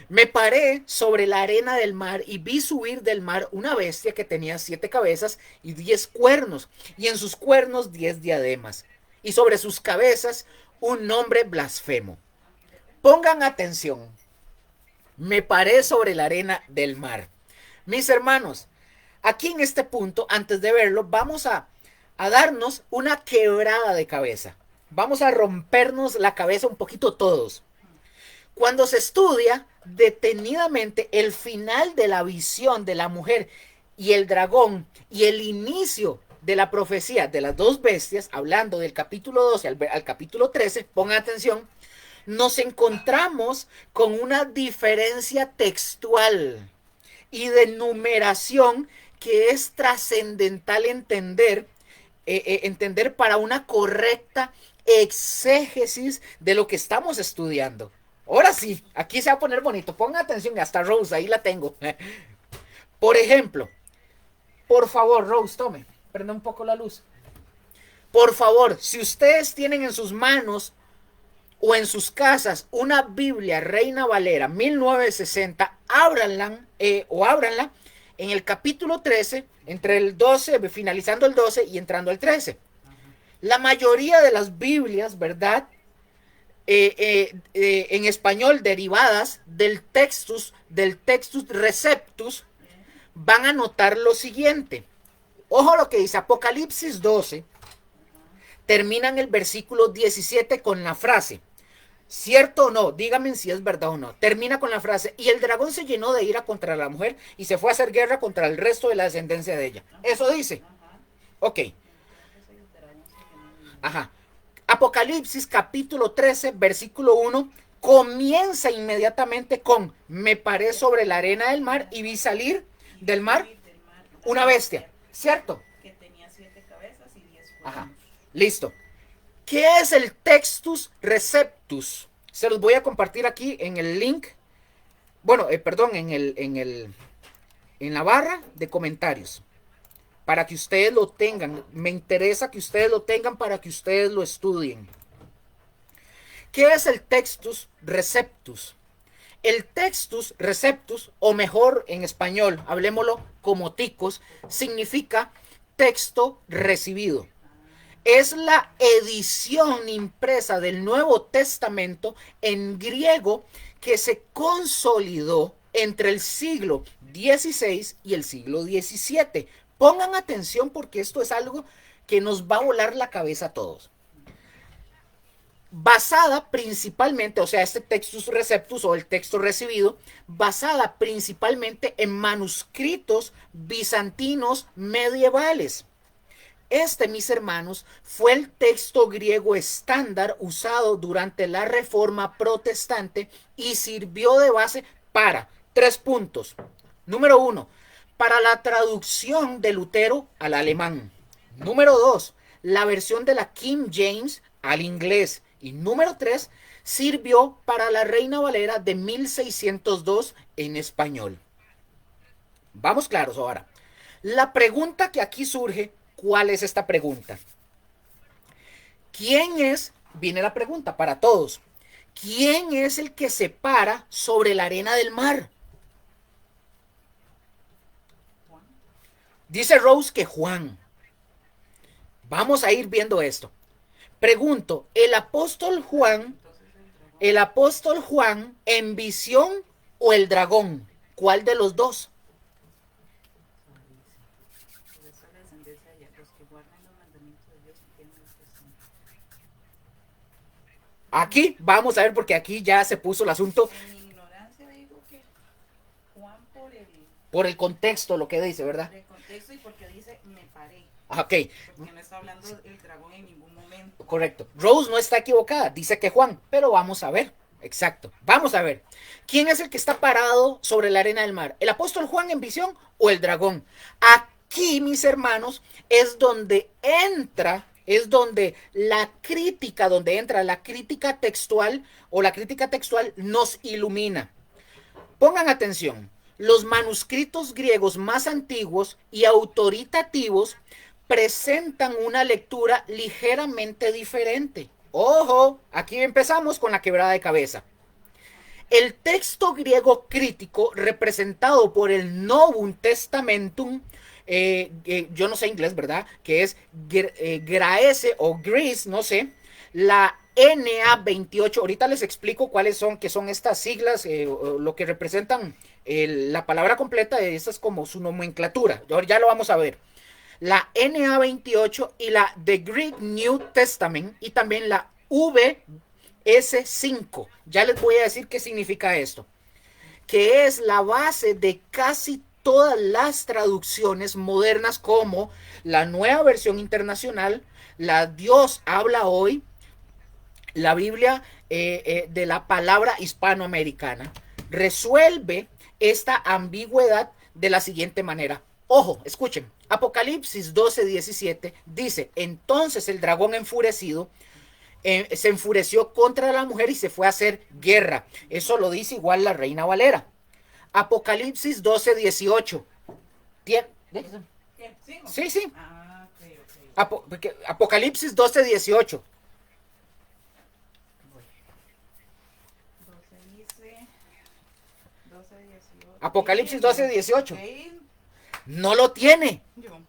Me paré sobre la arena del mar y vi subir del mar una bestia que tenía 7 cabezas y 10 cuernos, y en sus cuernos 10 diademas, y sobre sus cabezas un nombre blasfemo. Pongan atención. Me paré sobre la arena del mar. Mis hermanos, aquí en este punto, antes de verlo, vamos a darnos una quebrada de cabeza. Vamos a rompernos la cabeza un poquito todos. Cuando se estudia detenidamente el final de la visión de la mujer y el dragón y el inicio de la profecía de las dos bestias, hablando del capítulo 12 al capítulo 13, pongan atención, nos encontramos con una diferencia textual y de numeración que es trascendental entender para una correcta exégesis de lo que estamos estudiando. Ahora sí, aquí se va a poner bonito. Pongan atención, hasta Rose, ahí la tengo. Por ejemplo, por favor, Rose, tome. Prenda un poco la luz. Por favor, si ustedes tienen en sus manos o en sus casas una Biblia Reina Valera 1960, ábranla o ábranla en el capítulo 13, entre el 12, finalizando el 12 y entrando al 13. La mayoría de las Biblias, ¿verdad? En español derivadas del Textus Receptus, van a notar lo siguiente. Ojo lo que dice Apocalipsis 12, termina en el versículo 17 con la frase, ¿cierto o no? Díganme si es verdad o no. Termina con la frase, y el dragón se llenó de ira contra la mujer y se fue a hacer guerra contra el resto de la descendencia de ella. Eso dice. Ok. Ajá. Apocalipsis capítulo 13, versículo 1, comienza inmediatamente con, me paré sobre la arena del mar y vi salir del mar una bestia, ¿cierto? Que tenía 7 cabezas y 10 cuernos. Ajá, listo. ¿Qué es el Textus Receptus? Se los voy a compartir aquí en el link, bueno, perdón, en la barra de comentarios, para que ustedes lo tengan. Me interesa que ustedes lo tengan para que ustedes lo estudien. ¿Qué es el Textus Receptus? El Textus Receptus, o mejor en español, hablemoslo como ticos, significa texto recibido. Es la edición impresa del Nuevo Testamento en griego que se consolidó entre el siglo XVI y el siglo XVII. Pongan atención porque esto es algo que nos va a volar la cabeza a todos. Basada principalmente, o sea, este Textus Receptus o el texto recibido, basada principalmente en manuscritos bizantinos medievales. Este, mis hermanos, fue el texto griego estándar usado durante la Reforma Protestante y sirvió de base para 3 puntos. Número 1, para la traducción de Lutero al alemán. Número 2, la versión de la King James al inglés. Y número 3, sirvió para la Reina Valera de 1602 en español. Vamos claros ahora. La pregunta que aquí surge, ¿cuál es esta pregunta? ¿Quién es? Viene la pregunta para todos. ¿Quién es el que se para sobre la arena del mar? Dice Rose que Juan. Vamos a ir viendo esto. Pregunto, ¿el apóstol Juan en visión o el dragón? ¿Cuál de los dos? Aquí vamos a ver porque aquí ya se puso el asunto. En mi ignorancia digo que Juan por el contexto, lo que dice, ¿verdad? Por el contexto y porque dice me paré. Ok. Porque no está hablando del dragón en ningún momento. Correcto. Rose no está equivocada, dice que Juan, pero vamos a ver. Exacto. Vamos a ver. ¿Quién es el que está parado sobre la arena del mar? ¿El apóstol Juan en visión o el dragón? Aquí, mis hermanos, es donde entra, es donde entra la crítica textual o la crítica textual nos ilumina. Pongan atención. Los manuscritos griegos más antiguos y autoritativos presentan una lectura ligeramente diferente. Ojo, aquí empezamos con la quebrada de cabeza. El texto griego crítico representado por el Novum Testamentum, yo no sé inglés, ¿verdad? Que es Graece o Greece, no sé, la NA28, ahorita les explico cuáles son, que son estas siglas, lo que representan la palabra completa, esa es como su nomenclatura, ya lo vamos a ver. La NA28 y la The Greek New Testament y también la VS5. Ya les voy a decir qué significa esto. Que es la base de casi todas las traducciones modernas como la Nueva Versión Internacional, la Dios habla hoy, la Biblia de la palabra hispanoamericana. Resuelve esta ambigüedad de la siguiente manera. Ojo, escuchen. Apocalipsis 12:17 dice, entonces el dragón enfurecido se enfureció contra la mujer y se fue a hacer guerra. Eso lo dice igual la Reina Valera. Apocalipsis 12:18. ¿Tien? Sí, sí. Apocalipsis 12:18. 12:18. Apocalipsis 12:18. No lo tiene.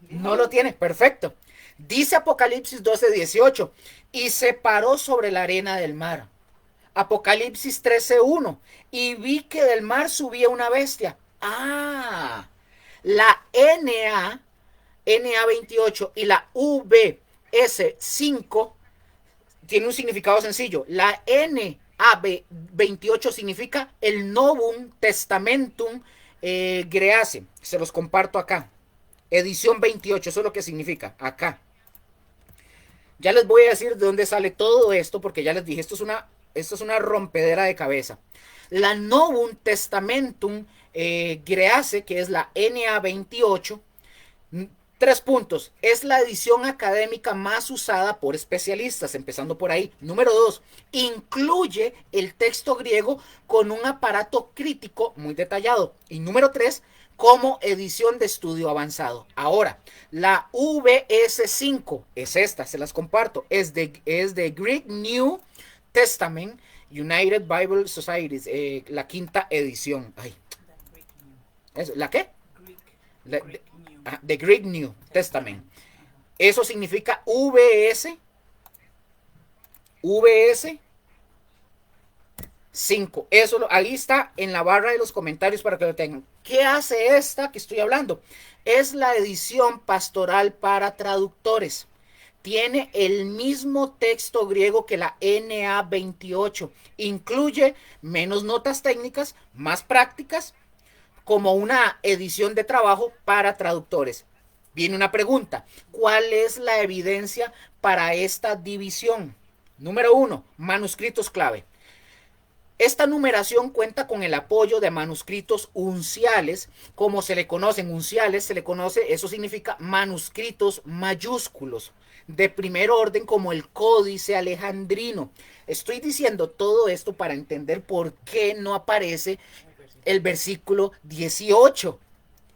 No lo tiene. Perfecto. Dice Apocalipsis 12:18. Y se paró sobre la arena del mar. Apocalipsis 13:1. Y vi que del mar subía una bestia. Ah, la NA 28 y la VS5 tiene un significado sencillo. La NA 28 significa el Novum Testamentum Graece. Se los comparto acá. Edición 28, eso es lo que significa acá. Ya les voy a decir de dónde sale todo esto, porque ya les dije, esto es una rompedera de cabeza. La Novum Testamentum Graece, que es la NA 28, 3 puntos. Es la edición académica más usada por especialistas, empezando por ahí. Número 2. Incluye el texto griego con un aparato crítico muy detallado. Y número 3. Como edición de estudio avanzado. Ahora, la VS5 es esta, se las comparto. Es de Greek New Testament United Bible Societies, la quinta edición. Ay. Eso, ¿la qué? The Greek New Testament. Eso significa VS 5. Eso ahí está en la barra de los comentarios para que lo tengan. ¿Qué hace esta que estoy hablando? Es la edición pastoral para traductores. Tiene el mismo texto griego que la NA 28. Incluye menos notas técnicas, más prácticas, como una edición de trabajo para traductores. Viene una pregunta. ¿Cuál es la evidencia para esta división? Número 1. Manuscritos clave. Esta numeración cuenta con el apoyo de manuscritos unciales, como se le conocen unciales, se le conoce, eso significa manuscritos mayúsculos, de primer orden como el Códice Alejandrino. Estoy diciendo todo esto para entender por qué no aparece el versículo 18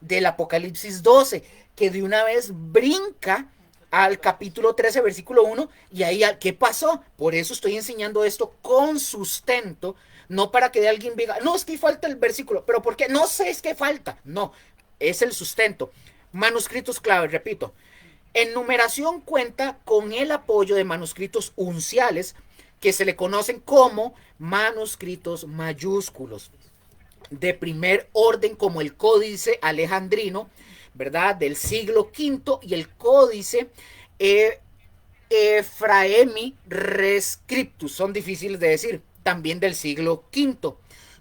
del Apocalipsis 12, que de una vez brinca al capítulo 13, versículo 1, y ahí, ¿qué pasó? Por eso estoy enseñando esto con sustento, no para que alguien diga, no, es que falta el versículo, pero ¿por qué? No sé, es que falta. No, es el sustento. Manuscritos clave, repito. En numeración cuenta con el apoyo de manuscritos unciales, que se le conocen como manuscritos mayúsculos, de primer orden como el Códice Alejandrino, ¿verdad? Del siglo V, y el Códice Ephraemi Rescriptus, son difíciles de decir, también del siglo V.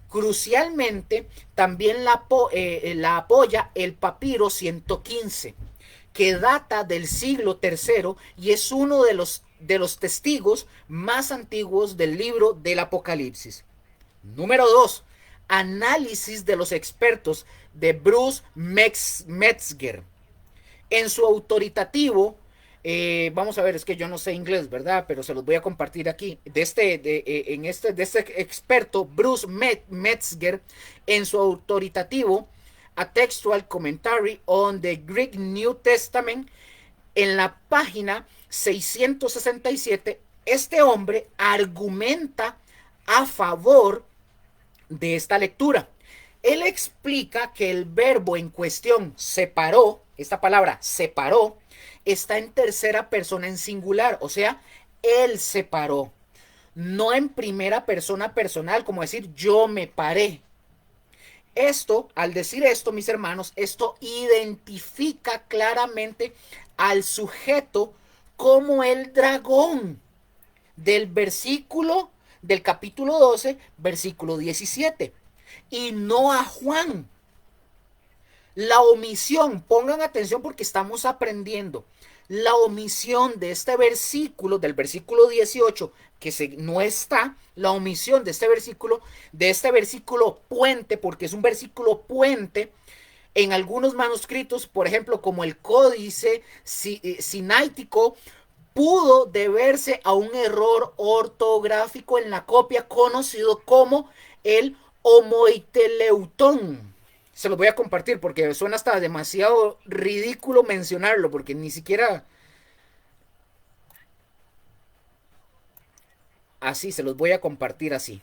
Crucialmente, también la apoya el papiro 115, que data del siglo III y es uno de los testigos más antiguos del libro del Apocalipsis. Número 2. Análisis de los expertos de Bruce Metzger. En su autoritativo, vamos a ver, es que yo no sé inglés, ¿verdad? Pero se los voy a compartir aquí. De este experto, Bruce Metzger, en su autoritativo A Textual Commentary on the Greek New Testament, en la página 667, este hombre argumenta a favor de esta lectura. Él explica que el verbo en cuestión, separó, esta palabra separó, está en tercera persona en singular, o sea, él separó, no en primera persona personal, como decir yo me paré. Esto, al decir esto, mis hermanos, esto identifica claramente al sujeto como el dragón del capítulo 12, versículo 17, y no a Juan. La omisión, pongan atención porque estamos aprendiendo. La omisión de este versículo, del versículo 18, que no está, la omisión de este versículo puente, porque es un versículo puente, en algunos manuscritos, por ejemplo, como el Códice Sinaítico, pudo deberse a un error ortográfico en la copia conocido como el homoiteleutón. Se los voy a compartir porque suena hasta demasiado ridículo mencionarlo porque ni siquiera así se los voy a compartir así.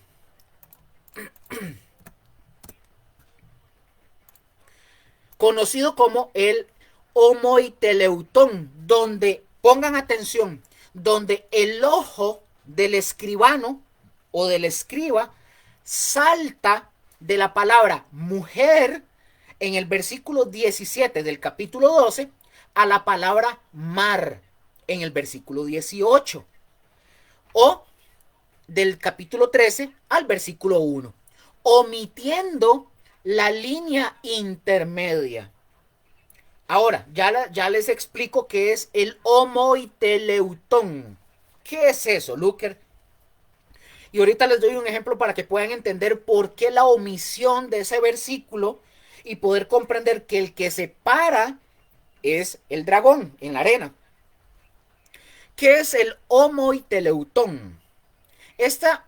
Conocido como el homoiteleutón, donde, pongan atención, donde el ojo del escribano o del escriba salta de la palabra mujer en el versículo 17 del capítulo 12 a la palabra mar en el versículo 18 o del capítulo 13 al versículo 1, omitiendo la línea intermedia. Ahora, ya les explico qué es el homoiteleutón. ¿Qué es eso, Luker? Y ahorita les doy un ejemplo para que puedan entender por qué la omisión de ese versículo y poder comprender que el que se para es el dragón en la arena. ¿Qué es el homoiteleutón? Esta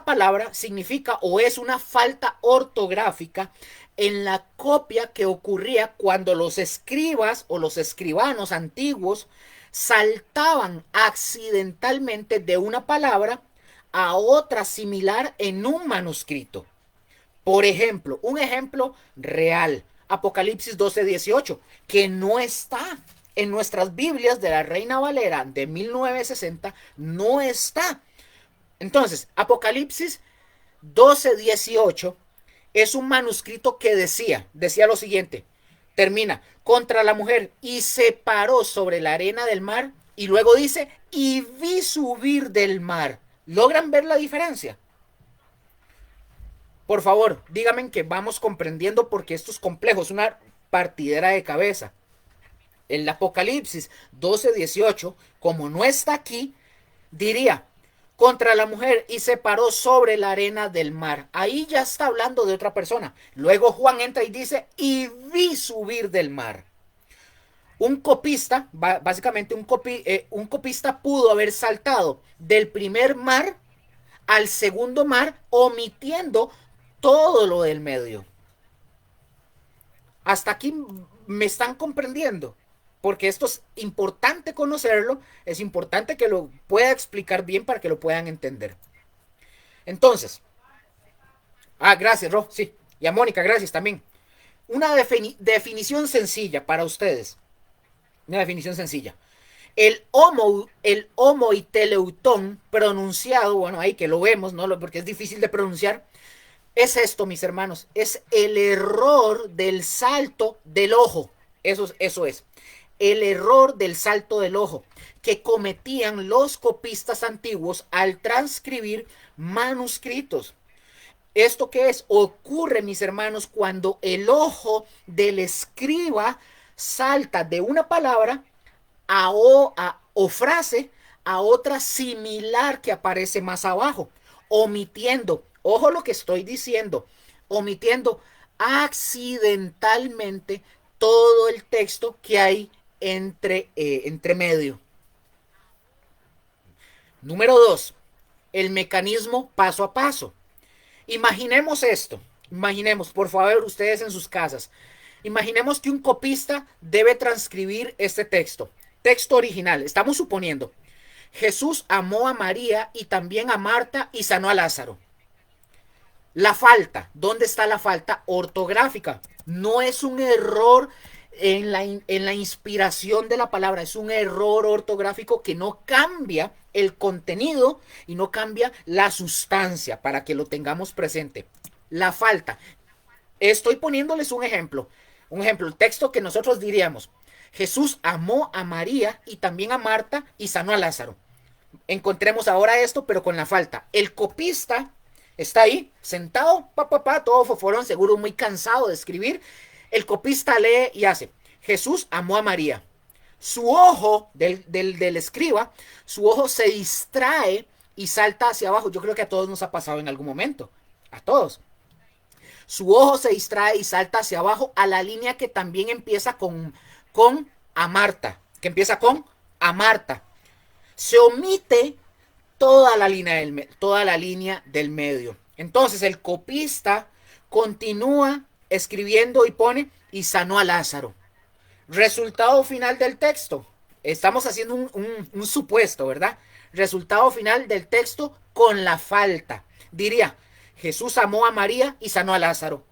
palabra significa o es una falta ortográfica en la copia que ocurría cuando los escribas o los escribanos antiguos saltaban accidentalmente de una palabra a otra similar en un manuscrito. Por ejemplo, un ejemplo real, Apocalipsis 12:18, que no está en nuestras Biblias de la Reina Valera de 1960, no está. Entonces, Apocalipsis 12:18 es un manuscrito que decía lo siguiente, termina, contra la mujer, y se paró sobre la arena del mar, y luego dice, y vi subir del mar. ¿Logran ver la diferencia? Por favor, díganme que vamos comprendiendo porque esto es complejo, es una partidera de cabeza. El Apocalipsis 12:18, como no está aquí, diría, contra la mujer y se paró sobre la arena del mar. Ahí ya está hablando de otra persona. Luego Juan entra y dice, y vi subir del mar. Un copista, básicamente un copista pudo haber saltado del primer mar al segundo mar, omitiendo todo lo del medio. Hasta aquí me están comprendiendo. Porque esto es importante conocerlo, es importante que lo pueda explicar bien para que lo puedan entender. Entonces, gracias, Ro, sí. Y a Mónica, gracias también. Una definición sencilla para ustedes. Una definición sencilla. El homoiteleutón pronunciado, bueno, ahí que lo vemos, ¿no? Porque es difícil de pronunciar. Es esto, mis hermanos. Es el error del salto del ojo. Eso es. El error del salto del ojo que cometían los copistas antiguos al transcribir manuscritos. ¿Esto qué es? Ocurre, mis hermanos, cuando el ojo del escriba salta de una palabra o frase a otra similar que aparece más abajo, omitiendo, ojo lo que estoy diciendo, omitiendo accidentalmente todo el texto que hay entre medio. Número 2, el mecanismo paso a paso. Imaginemos esto, imaginemos, por favor, ustedes en sus casas, imaginemos que un copista debe transcribir este texto original, estamos suponiendo, Jesús amó a María y también a Marta y sanó a Lázaro. La falta, ¿dónde está la falta ortográfica? No es un error en la inspiración de la palabra, es un error ortográfico que no cambia el contenido y no cambia la sustancia para que lo tengamos presente. La falta. Estoy poniéndoles un ejemplo. Un ejemplo, el texto que nosotros diríamos. Jesús amó a María y también a Marta y sanó a Lázaro. Encontremos ahora esto, pero con la falta. El copista está ahí, sentado, todo foforón, seguro muy cansado de escribir. El copista lee y hace, Jesús amó a María. Su ojo del escriba, su ojo se distrae y salta hacia abajo. Yo creo que a todos nos ha pasado en algún momento. A todos. Su ojo se distrae y salta hacia abajo a la línea que también empieza con a Marta. Que empieza con a Marta. Se omite toda la línea del medio. Entonces el copista continúa escribiendo y pone y sanó a Lázaro. Resultado final del texto. Estamos haciendo un supuesto, ¿verdad? Resultado final del texto con la falta. Diría, Jesús amó a María y sanó a Lázaro.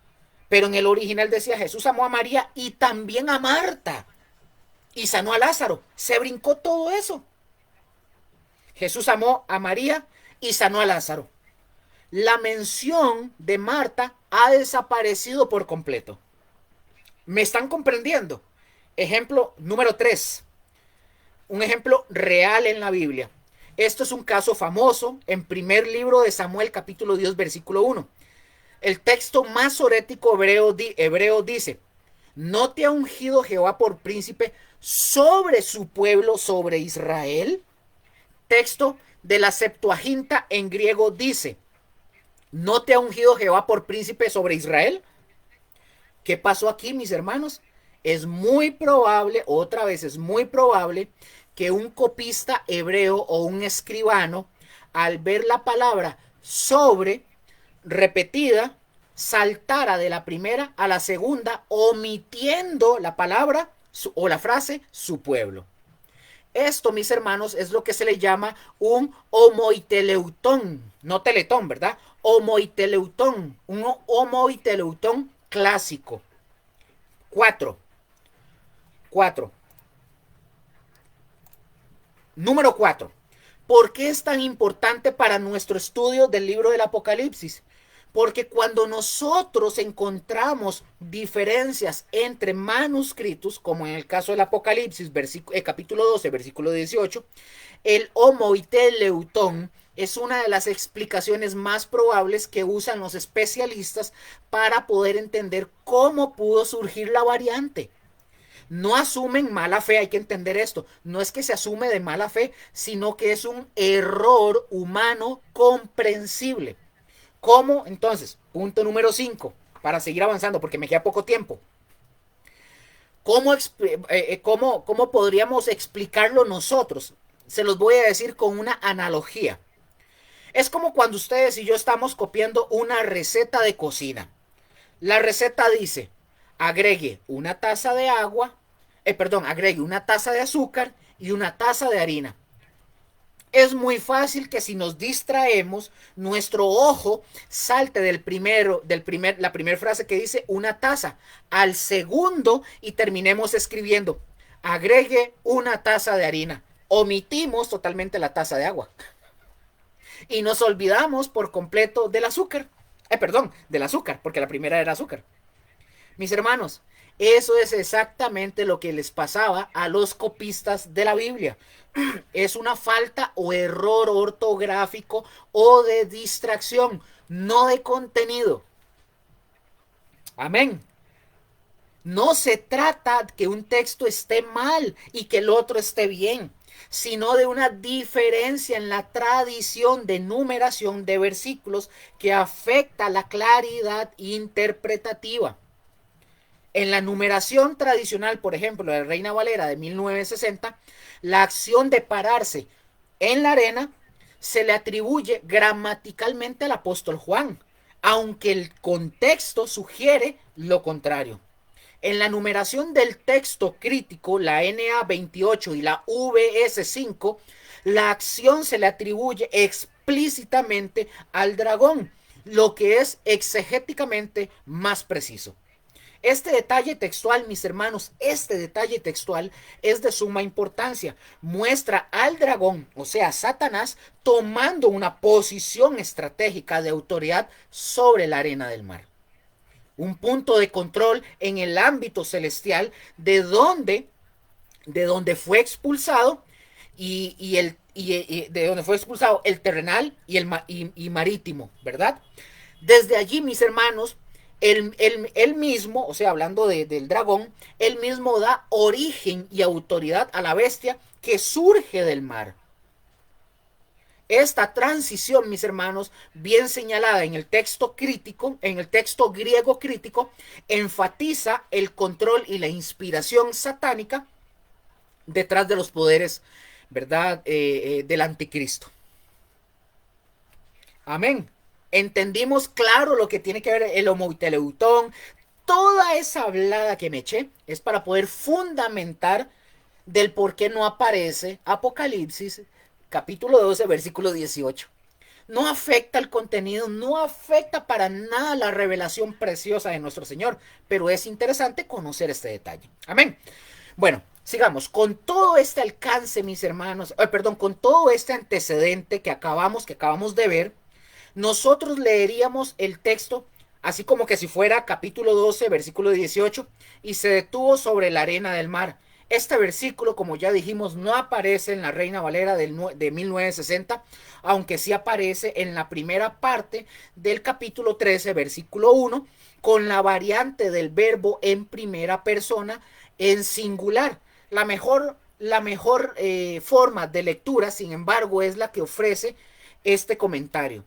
Pero en el original decía, Jesús amó a María y también a Marta. Y sanó a Lázaro. Se brincó todo eso. Jesús amó a María y sanó a Lázaro. La mención de Marta ha desaparecido por completo. ¿Me están comprendiendo? Ejemplo número 3. Un ejemplo real en la Biblia. Esto es un caso famoso en primer libro de Samuel, capítulo 10, versículo 1. El texto masorético hebreo dice, ¿no te ha ungido Jehová por príncipe sobre su pueblo, sobre Israel? Texto de la Septuaginta en griego dice, ¿no te ha ungido Jehová por príncipe sobre Israel? ¿Qué pasó aquí, mis hermanos? Es muy probable, otra vez es muy probable, que un copista hebreo o un escribano, al ver la palabra sobre repetida, saltara de la primera a la segunda, omitiendo la palabra o la frase su pueblo. Esto, mis hermanos, es lo que se le llama un homoiteleutón, no teletón, ¿verdad? Homoiteleutón, un homoiteleutón clásico. 4. 4. Número 4. ¿Por qué es tan importante para nuestro estudio del libro del Apocalipsis? Porque cuando nosotros encontramos diferencias entre manuscritos, como en el caso del Apocalipsis, capítulo 12, versículo 18, el homoiteleutón es una de las explicaciones más probables que usan los especialistas para poder entender cómo pudo surgir la variante. No asumen mala fe, hay que entender esto. No es que se asume de mala fe, sino que es un error humano comprensible. ¿Cómo? Entonces, punto número 5, para seguir avanzando, porque me queda poco tiempo. ¿Cómo podríamos explicarlo nosotros? Se los voy a decir con una analogía. Es como cuando ustedes y yo estamos copiando una receta de cocina. La receta dice, agregue una taza de agua, agregue una taza de azúcar y una taza de harina. Es muy fácil que si nos distraemos, nuestro ojo salte la primera frase que dice una taza al segundo y terminemos escribiendo, agregue una taza de harina. Omitimos totalmente la taza de agua. Y nos olvidamos por completo del azúcar. Del azúcar, porque la primera era azúcar. Mis hermanos, eso es exactamente lo que les pasaba a los copistas de la Biblia. Es una falta o error ortográfico o de distracción, no de contenido. Amén. No se trata que un texto esté mal y que el otro esté bien, sino de una diferencia en la tradición de numeración de versículos que afecta la claridad interpretativa. En la numeración tradicional, por ejemplo, de Reina Valera de 1960, la acción de pararse en la arena se le atribuye gramaticalmente al apóstol Juan, aunque el contexto sugiere lo contrario. En la numeración del texto crítico, la NA28 y la VS5, la acción se le atribuye explícitamente al dragón, lo que es exegéticamente más preciso. Este detalle textual, mis hermanos, este detalle textual es de suma importancia. Muestra al dragón, o sea, Satanás, tomando una posición estratégica de autoridad sobre la arena del mar. Un punto de control en el ámbito celestial de donde fue expulsado de donde fue expulsado el terrenal y marítimo, ¿verdad? Desde allí, mis hermanos, él mismo, o sea, hablando del dragón, él mismo da origen y autoridad a la bestia que surge del mar. Esta transición, mis hermanos, bien señalada en el texto crítico, en el texto griego crítico, enfatiza el control y la inspiración satánica detrás de los poderes ¿verdad? Del anticristo. Amén. Entendimos claro lo que tiene que ver el homoiteleutón. Toda esa hablada que me eché es para poder fundamentar del por qué no aparece Apocalipsis capítulo 12 versículo 18. No afecta el contenido, no afecta para nada la revelación preciosa de nuestro Señor, pero es interesante conocer este detalle. Amén. Bueno, sigamos. Con todo este alcance, mis hermanos, perdón, con todo este antecedente que acabamos de ver, nosotros leeríamos el texto así como que si fuera capítulo 12, versículo 18, y se detuvo sobre la arena del mar. Este versículo, como ya dijimos, no aparece en la Reina Valera de 1960, aunque sí aparece en la primera parte del capítulo 13, versículo 1, con la variante del verbo en primera persona en singular. La mejor forma de lectura, sin embargo, es la que ofrece este comentario,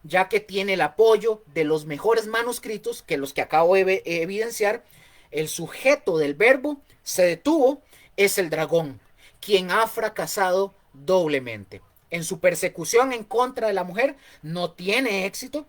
ya que tiene el apoyo de los mejores manuscritos que los que acabo de evidenciar. El sujeto del verbo se detuvo es el dragón, quien ha fracasado doblemente. En su persecución en contra de la mujer no tiene éxito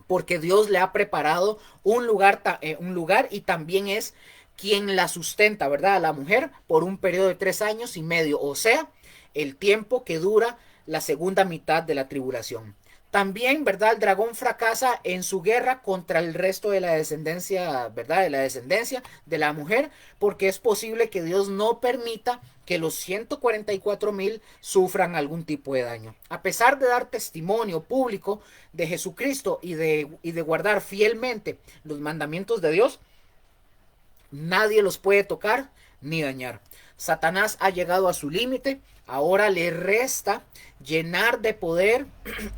porque Dios le ha preparado un lugar y también es quien la sustenta, ¿verdad? A la mujer por un periodo de 3 años y medio, o sea, el tiempo que dura la segunda mitad de la tribulación. También, ¿verdad? El dragón fracasa en su guerra contra el resto de la descendencia, ¿verdad? De la descendencia de la mujer, porque es posible que Dios no permita que los 144,000 sufran algún tipo de daño. A pesar de dar testimonio público de Jesucristo y de guardar fielmente los mandamientos de Dios, nadie los puede tocar ni dañar. Satanás ha llegado a su límite. Ahora le resta llenar de poder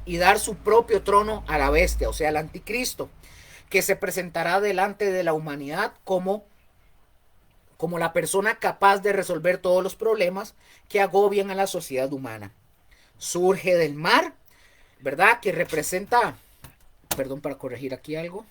y dar su propio trono a la bestia, o sea, al anticristo, que se presentará delante de la humanidad como la persona capaz de resolver todos los problemas que agobian a la sociedad humana. Surge del mar, ¿verdad? Que representa, perdón para corregir aquí algo,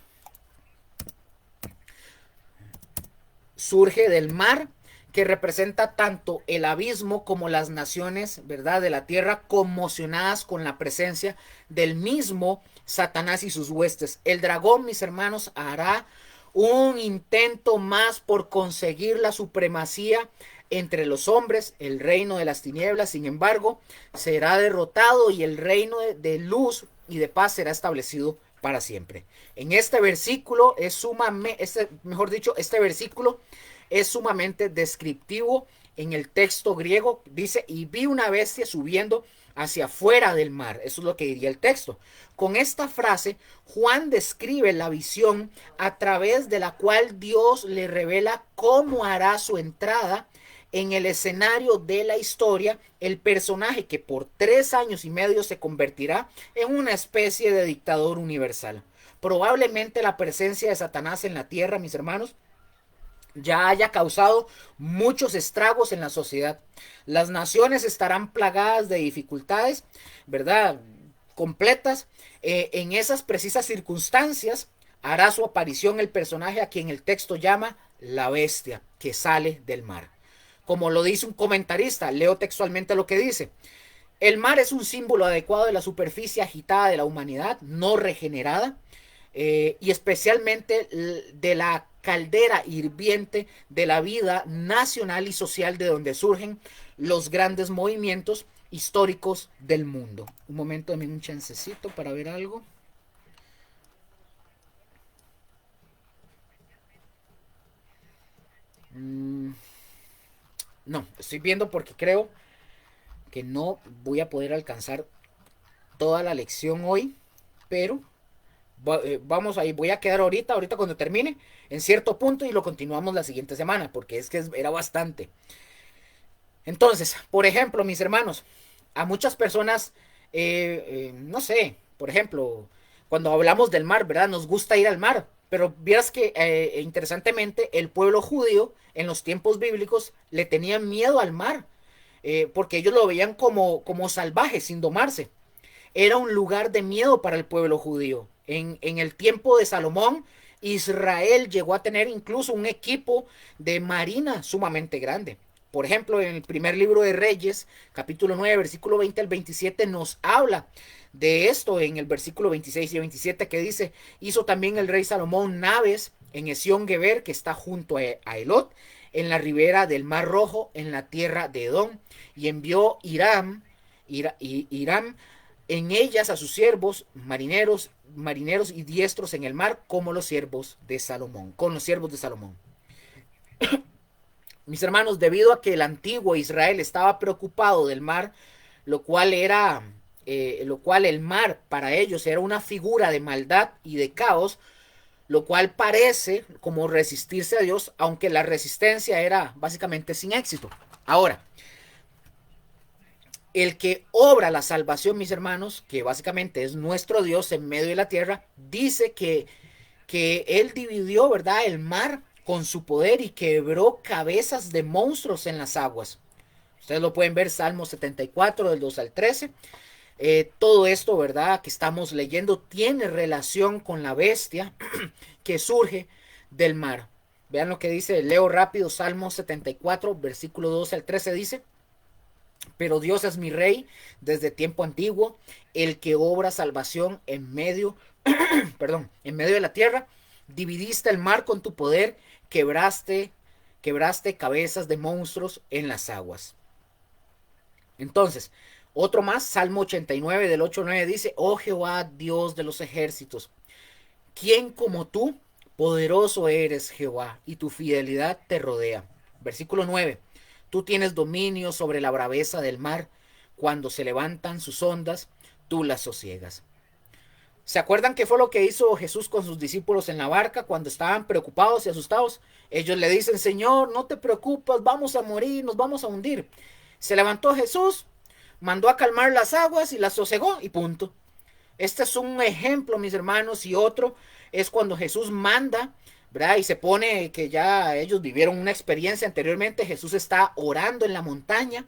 surge del mar, que representa tanto el abismo como las naciones, ¿verdad?, de la tierra, conmocionadas con la presencia del mismo Satanás y sus huestes. El dragón, mis hermanos, hará un intento más por conseguir la supremacía entre los hombres, el reino de las tinieblas. Sin embargo, será derrotado y el reino de luz y de paz será establecido para siempre. En este versículo este versículo es sumamente descriptivo. En el texto griego dice: y vi una bestia subiendo hacia afuera del mar. Eso es lo que diría el texto. Con esta frase, Juan describe la visión a través de la cual Dios le revela cómo hará su entrada en el escenario de la historia el personaje que por 3 años y medio se convertirá en una especie de dictador universal. Probablemente la presencia de Satanás en la tierra, mis hermanos, ya haya causado muchos estragos en la sociedad. Las naciones estarán plagadas de dificultades, ¿verdad?, completas. En esas precisas circunstancias hará su aparición el personaje a quien el texto llama la bestia que sale del mar. Como lo dice un comentarista, leo textualmente lo que dice: el mar es un símbolo adecuado de la superficie agitada de la humanidad no regenerada, y especialmente de la caldera hirviente de la vida nacional y social de donde surgen los grandes movimientos históricos del mundo. Un momento, dame un chancecito para ver algo. No, estoy viendo porque creo que no voy a poder alcanzar toda la lección hoy, pero vamos ahí, voy a quedar ahorita cuando termine, en cierto punto, y lo continuamos la siguiente semana, porque es que era bastante. Entonces, por ejemplo, mis hermanos, a muchas personas, no sé, por ejemplo, cuando hablamos del mar, ¿verdad? Nos gusta ir al mar, pero vieras que interesantemente el pueblo judío en los tiempos bíblicos le tenían miedo al mar, porque ellos lo veían como salvaje, sin domarse. Era un lugar de miedo para el pueblo judío. En el tiempo de Salomón, Israel llegó a tener incluso un equipo de marina sumamente grande. Por ejemplo, en el primer libro de Reyes, capítulo 9, versículo 20 al 27, nos habla de esto en el versículo 26 y 27 que dice, hizo también el rey Salomón naves en Esión Geber, que está junto a Elot, en la ribera del Mar Rojo, en la tierra de Edom, y envió Hiram en ellas a sus siervos, marineros y diestros en el mar, como los siervos de Salomón, con los siervos de Salomón. Mis hermanos, debido a que el antiguo Israel estaba preocupado del mar, lo cual el mar para ellos era una figura de maldad y de caos, lo cual parece como resistirse a Dios, aunque la resistencia era básicamente sin éxito. Ahora, el que obra la salvación, mis hermanos, que básicamente es nuestro Dios en medio de la tierra, dice que Él dividió, ¿verdad?, el mar con su poder y quebró cabezas de monstruos en las aguas. Ustedes lo pueden ver, Salmo 74, del 2 al 13. Todo esto, ¿verdad?, que estamos leyendo tiene relación con la bestia que surge del mar. Vean lo que dice, leo rápido, Salmo 74, versículo 12 al 13 dice, pero Dios es mi rey desde tiempo antiguo, el que obra salvación en medio, en medio de la tierra. Dividiste el mar con tu poder, quebraste cabezas de monstruos en las aguas. Entonces, otro más, Salmo 89 del 8 al 9 dice, oh Jehová, Dios de los ejércitos, ¿quién como tú? Poderoso eres, Jehová, y tu fidelidad te rodea. Versículo 9, tú tienes dominio sobre la braveza del mar, cuando se levantan sus ondas, tú las sosiegas. ¿Se acuerdan qué fue lo que hizo Jesús con sus discípulos en la barca cuando estaban preocupados y asustados? Ellos le dicen, Señor, no te preocupes, vamos a morir, nos vamos a hundir. Se levantó Jesús, mandó a calmar las aguas y las sosegó y punto. Este es un ejemplo, mis hermanos, y otro es cuando Jesús manda, ¿verdad? Y se pone que ya ellos vivieron una experiencia anteriormente, Jesús está orando en la montaña,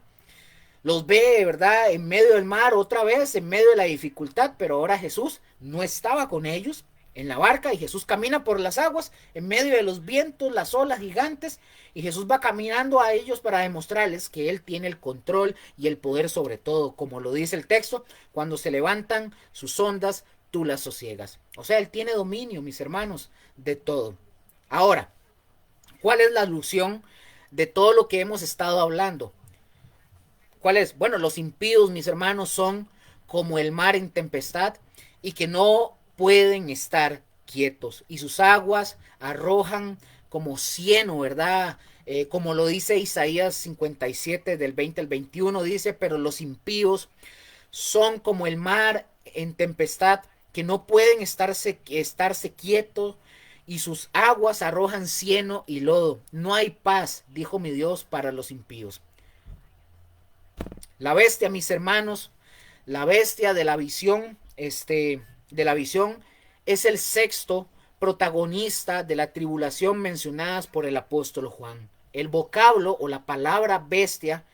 los ve, ¿verdad?, en medio del mar otra vez, en medio de la dificultad, pero ahora Jesús no estaba con ellos en la barca y Jesús camina por las aguas en medio de los vientos, las olas gigantes, y Jesús va caminando a ellos para demostrarles que Él tiene el control y el poder sobre todo, como lo dice el texto, cuando se levantan sus ondas, tú las sosiegas. O sea, Él tiene dominio, mis hermanos, de todo. Ahora, ¿cuál es la alusión de todo lo que hemos estado hablando? ¿Cuál es? Bueno, los impíos, mis hermanos, son como el mar en tempestad y que no pueden estar quietos. Y sus aguas arrojan como cieno, ¿verdad? Como lo dice Isaías 57 del 20 al 21, dice, pero los impíos son como el mar en tempestad que no pueden estarse quietos y sus aguas arrojan cieno y lodo. No hay paz, dijo mi Dios, para los impíos. La bestia, mis hermanos, la bestia de la visión, es el sexto protagonista de la tribulación mencionadas por el apóstol Juan. El vocablo o la palabra bestia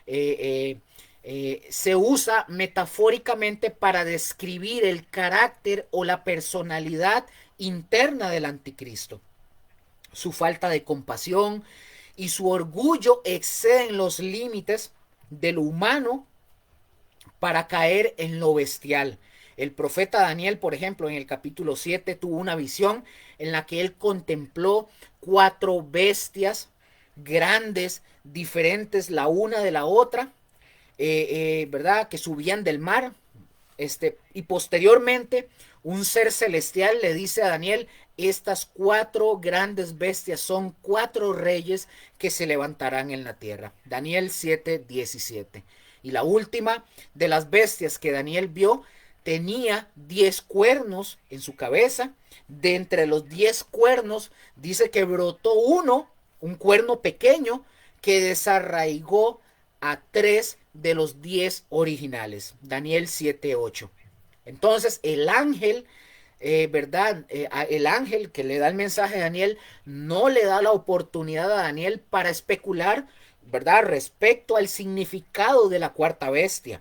se usa metafóricamente para describir el carácter o la personalidad interna del anticristo. Su falta de compasión y su orgullo exceden los límites de lo humano para caer en lo bestial. El profeta Daniel, por ejemplo, en el capítulo 7 tuvo una visión en la que él contempló 4 bestias grandes, diferentes la una de la otra, ¿verdad? Que subían del mar. Y posteriormente un ser celestial le dice a Daniel, estas 4 grandes bestias son 4 reyes que se levantarán en la tierra. Daniel 7:17. Y la última de las bestias que Daniel vio tenía 10 cuernos en su cabeza. De entre los 10 cuernos dice que brotó un cuerno pequeño que desarraigó a 3 de los 10 originales. Daniel 7:8. Entonces el ángel, ¿verdad? El ángel que le da el mensaje a Daniel no le da la oportunidad a Daniel para especular, ¿verdad?, respecto al significado de la cuarta bestia.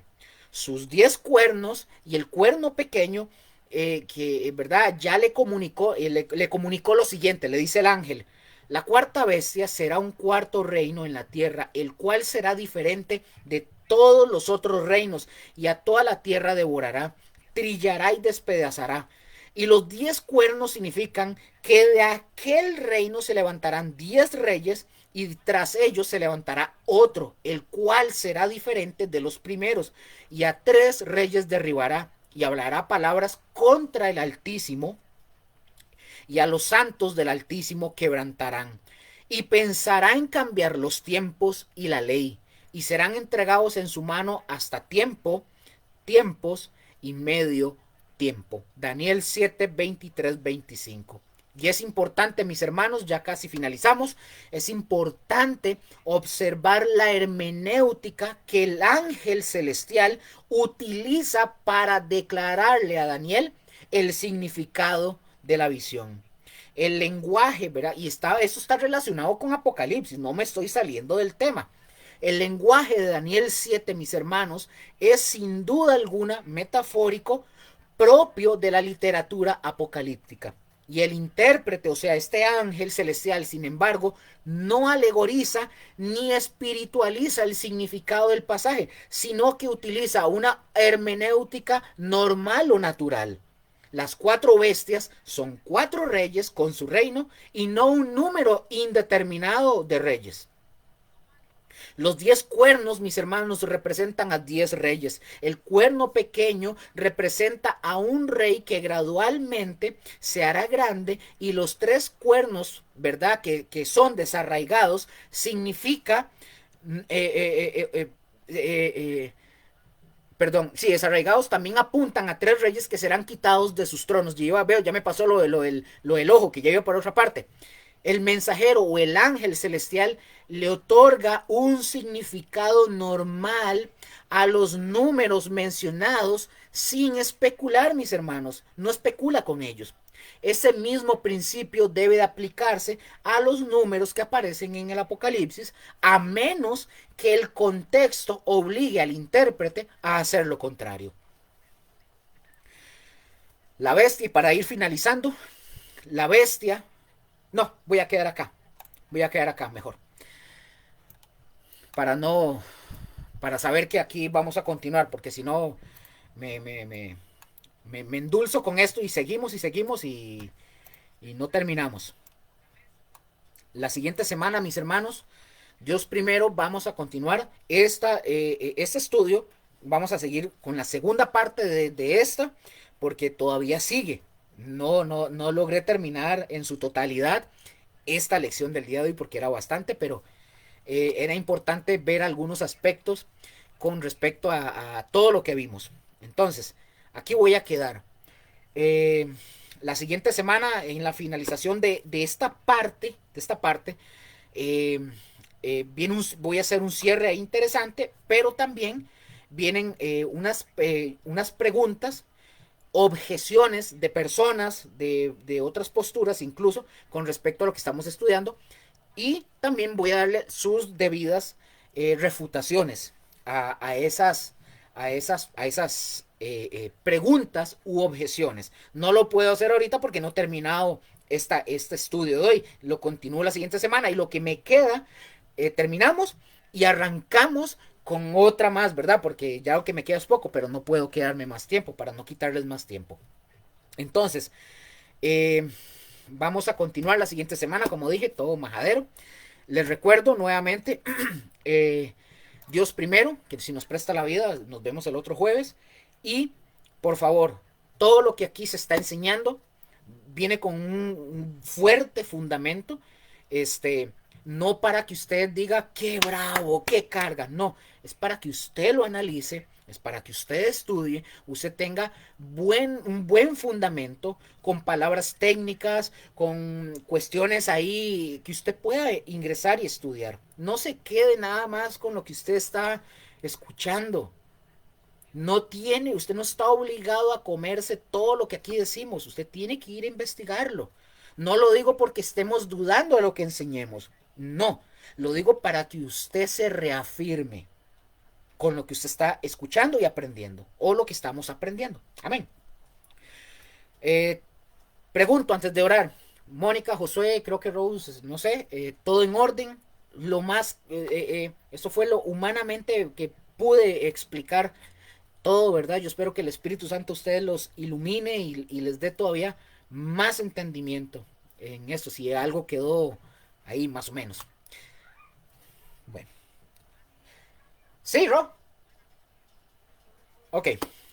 Sus 10 cuernos y el cuerno pequeño, que, ¿verdad?, ya le comunicó lo siguiente, le dice el ángel, La cuarta bestia será un cuarto reino en la tierra, el cual será diferente de todos los otros reinos, y a toda la tierra devorará, trillará y despedazará. Y los 10 cuernos significan que de aquel reino se levantarán 10 reyes, y tras ellos se levantará otro, el cual será diferente de los primeros, y a 3 reyes derribará, y hablará palabras contra el Altísimo, y a los santos del Altísimo quebrantarán, y pensará en cambiar los tiempos y la ley, y serán entregados en su mano hasta tiempos y medio tiempo. Daniel 7, 23, 25. Y es importante, mis hermanos, ya casi finalizamos, es importante observar la hermenéutica que el ángel celestial utiliza para declararle a Daniel el significado de la visión. El lenguaje, ¿verdad? Y eso está relacionado con Apocalipsis, no me estoy saliendo del tema. El lenguaje de Daniel 7, mis hermanos, es sin duda alguna metafórico, propio de la literatura apocalíptica. Y el intérprete, o sea, este ángel celestial, sin embargo, no alegoriza ni espiritualiza el significado del pasaje, sino que utiliza una hermenéutica normal o natural. Las 4 bestias son 4 reyes con su reino y no un número indeterminado de reyes. Los 10 cuernos, mis hermanos, representan a 10 reyes. El cuerno pequeño representa a un rey que gradualmente se hará grande, y los 3 cuernos, ¿verdad? Que son desarraigados, significa... perdón, sí, desarraigados también apuntan a 3 reyes que serán quitados de sus tronos. Yo veo, ya me pasó lo del ojo, que ya iba por otra parte. El mensajero o el ángel celestial le otorga un significado normal a los números mencionados sin especular, mis hermanos. No especula con ellos. Ese mismo principio debe de aplicarse a los números que aparecen en el Apocalipsis, a menos que el contexto obligue al intérprete a hacer lo contrario. La bestia, y para ir finalizando, la bestia... No, voy a quedar acá. Voy a quedar acá mejor. Para no... Para saber que aquí vamos a continuar, porque si no me endulzo con esto y seguimos y no terminamos. La siguiente semana, mis hermanos, Dios primero, vamos a continuar este estudio. Vamos a seguir con la segunda parte de esta, porque todavía sigue. No logré terminar en su totalidad esta lección del día de hoy porque era bastante, pero era importante ver algunos aspectos con respecto a todo lo que vimos. Entonces, aquí voy a quedar. Eh, la siguiente semana, en la finalización de esta parte, eh, voy a hacer un cierre interesante, pero también vienen unas preguntas, objeciones de personas de otras posturas, incluso con respecto a lo que estamos estudiando, y también voy a darle sus debidas refutaciones a esas preguntas u objeciones. No lo puedo hacer ahorita porque no he terminado este estudio de hoy. Lo continúo la siguiente semana, y lo que me queda, terminamos y arrancamos con otra más, ¿verdad? Porque ya lo que me queda es poco, pero no puedo quedarme más tiempo para no quitarles más tiempo. Entonces, eh, vamos a continuar la siguiente semana, como dije, todo majadero. Les recuerdo nuevamente, Dios primero, que si nos presta la vida, nos vemos el otro jueves. Y, por favor, todo lo que aquí se está enseñando viene con un fuerte fundamento. No para que usted diga qué bravo, qué carga, no, es para que usted lo analice, es para que usted estudie, usted tenga un buen fundamento, con palabras técnicas, con cuestiones ahí que usted pueda ingresar y estudiar. No se quede nada más con lo que usted está escuchando. Usted no está obligado a comerse todo lo que aquí decimos, usted tiene que ir a investigarlo. No lo digo porque estemos dudando de lo que enseñemos, no, lo digo para que usted se reafirme con lo que usted está escuchando y aprendiendo, o lo que estamos aprendiendo. Amén. Pregunto antes de orar, Mónica, Josué, creo que Rose, no sé, todo en orden. Lo más, eso fue lo humanamente que pude explicar todo, ¿verdad? Yo espero que el Espíritu Santo a ustedes los ilumine y les dé todavía más entendimiento en esto, si algo quedó ahí más o menos. Bueno, sí, Ro. Ok,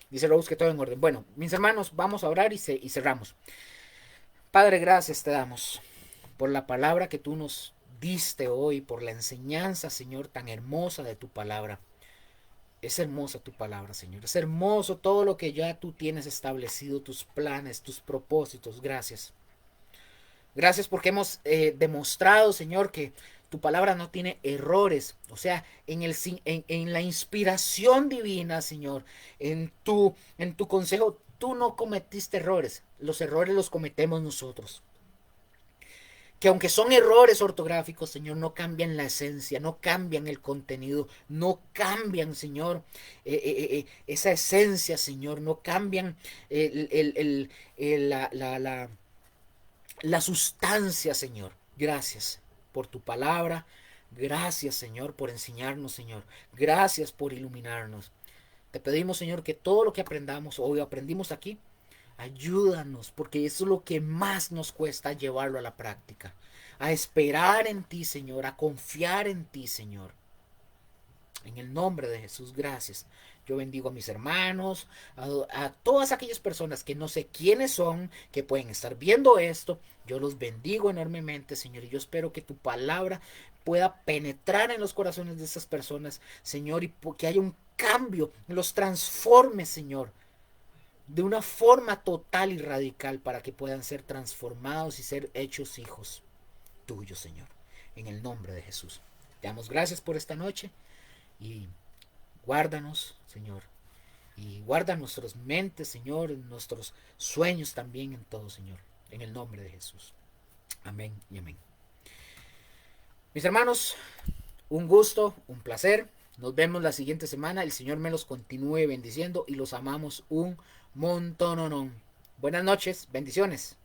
dice Rose que todo en orden. Bueno, mis hermanos, vamos a orar y cerramos. Padre, gracias te damos por la palabra que tú nos diste hoy, por la enseñanza, Señor, tan hermosa de tu palabra. Es hermosa tu palabra, Señor. Es hermoso todo lo que ya tú tienes establecido, tus planes, tus propósitos. Gracias. Gracias porque hemos demostrado, Señor, que tu palabra no tiene errores. O sea, en la inspiración divina, Señor, en tu consejo, tú no cometiste errores. Los errores los cometemos nosotros. Que aunque son errores ortográficos, Señor, no cambian la esencia, no cambian el contenido, no cambian, Señor, esa esencia, Señor, no cambian el- la, la, la, la sustancia, Señor. Gracias por tu palabra. Gracias, Señor, por enseñarnos, Señor. Gracias por iluminarnos. Te pedimos, Señor, que todo lo que aprendamos hoy aprendimos aquí, ayúdanos, porque eso es lo que más nos cuesta llevarlo a la práctica. A esperar en ti, Señor, a confiar en ti, Señor. En el nombre de Jesús, gracias. Yo bendigo a mis hermanos, a todas aquellas personas que no sé quiénes son, que pueden estar viendo esto. Yo los bendigo enormemente, Señor, y yo espero que tu palabra pueda penetrar en los corazones de esas personas, Señor, y que haya un cambio, los transforme, Señor, de una forma total y radical para que puedan ser transformados y ser hechos hijos tuyos, Señor. En el nombre de Jesús. Te damos gracias por esta noche y guárdanos, Señor. Y guarda nuestras mentes, Señor, nuestros sueños también en todo, Señor. En el nombre de Jesús. Amén y amén. Mis hermanos, un gusto, un placer. Nos vemos la siguiente semana. El Señor me los continúe bendiciendo y los amamos un montón. Buenas noches, bendiciones.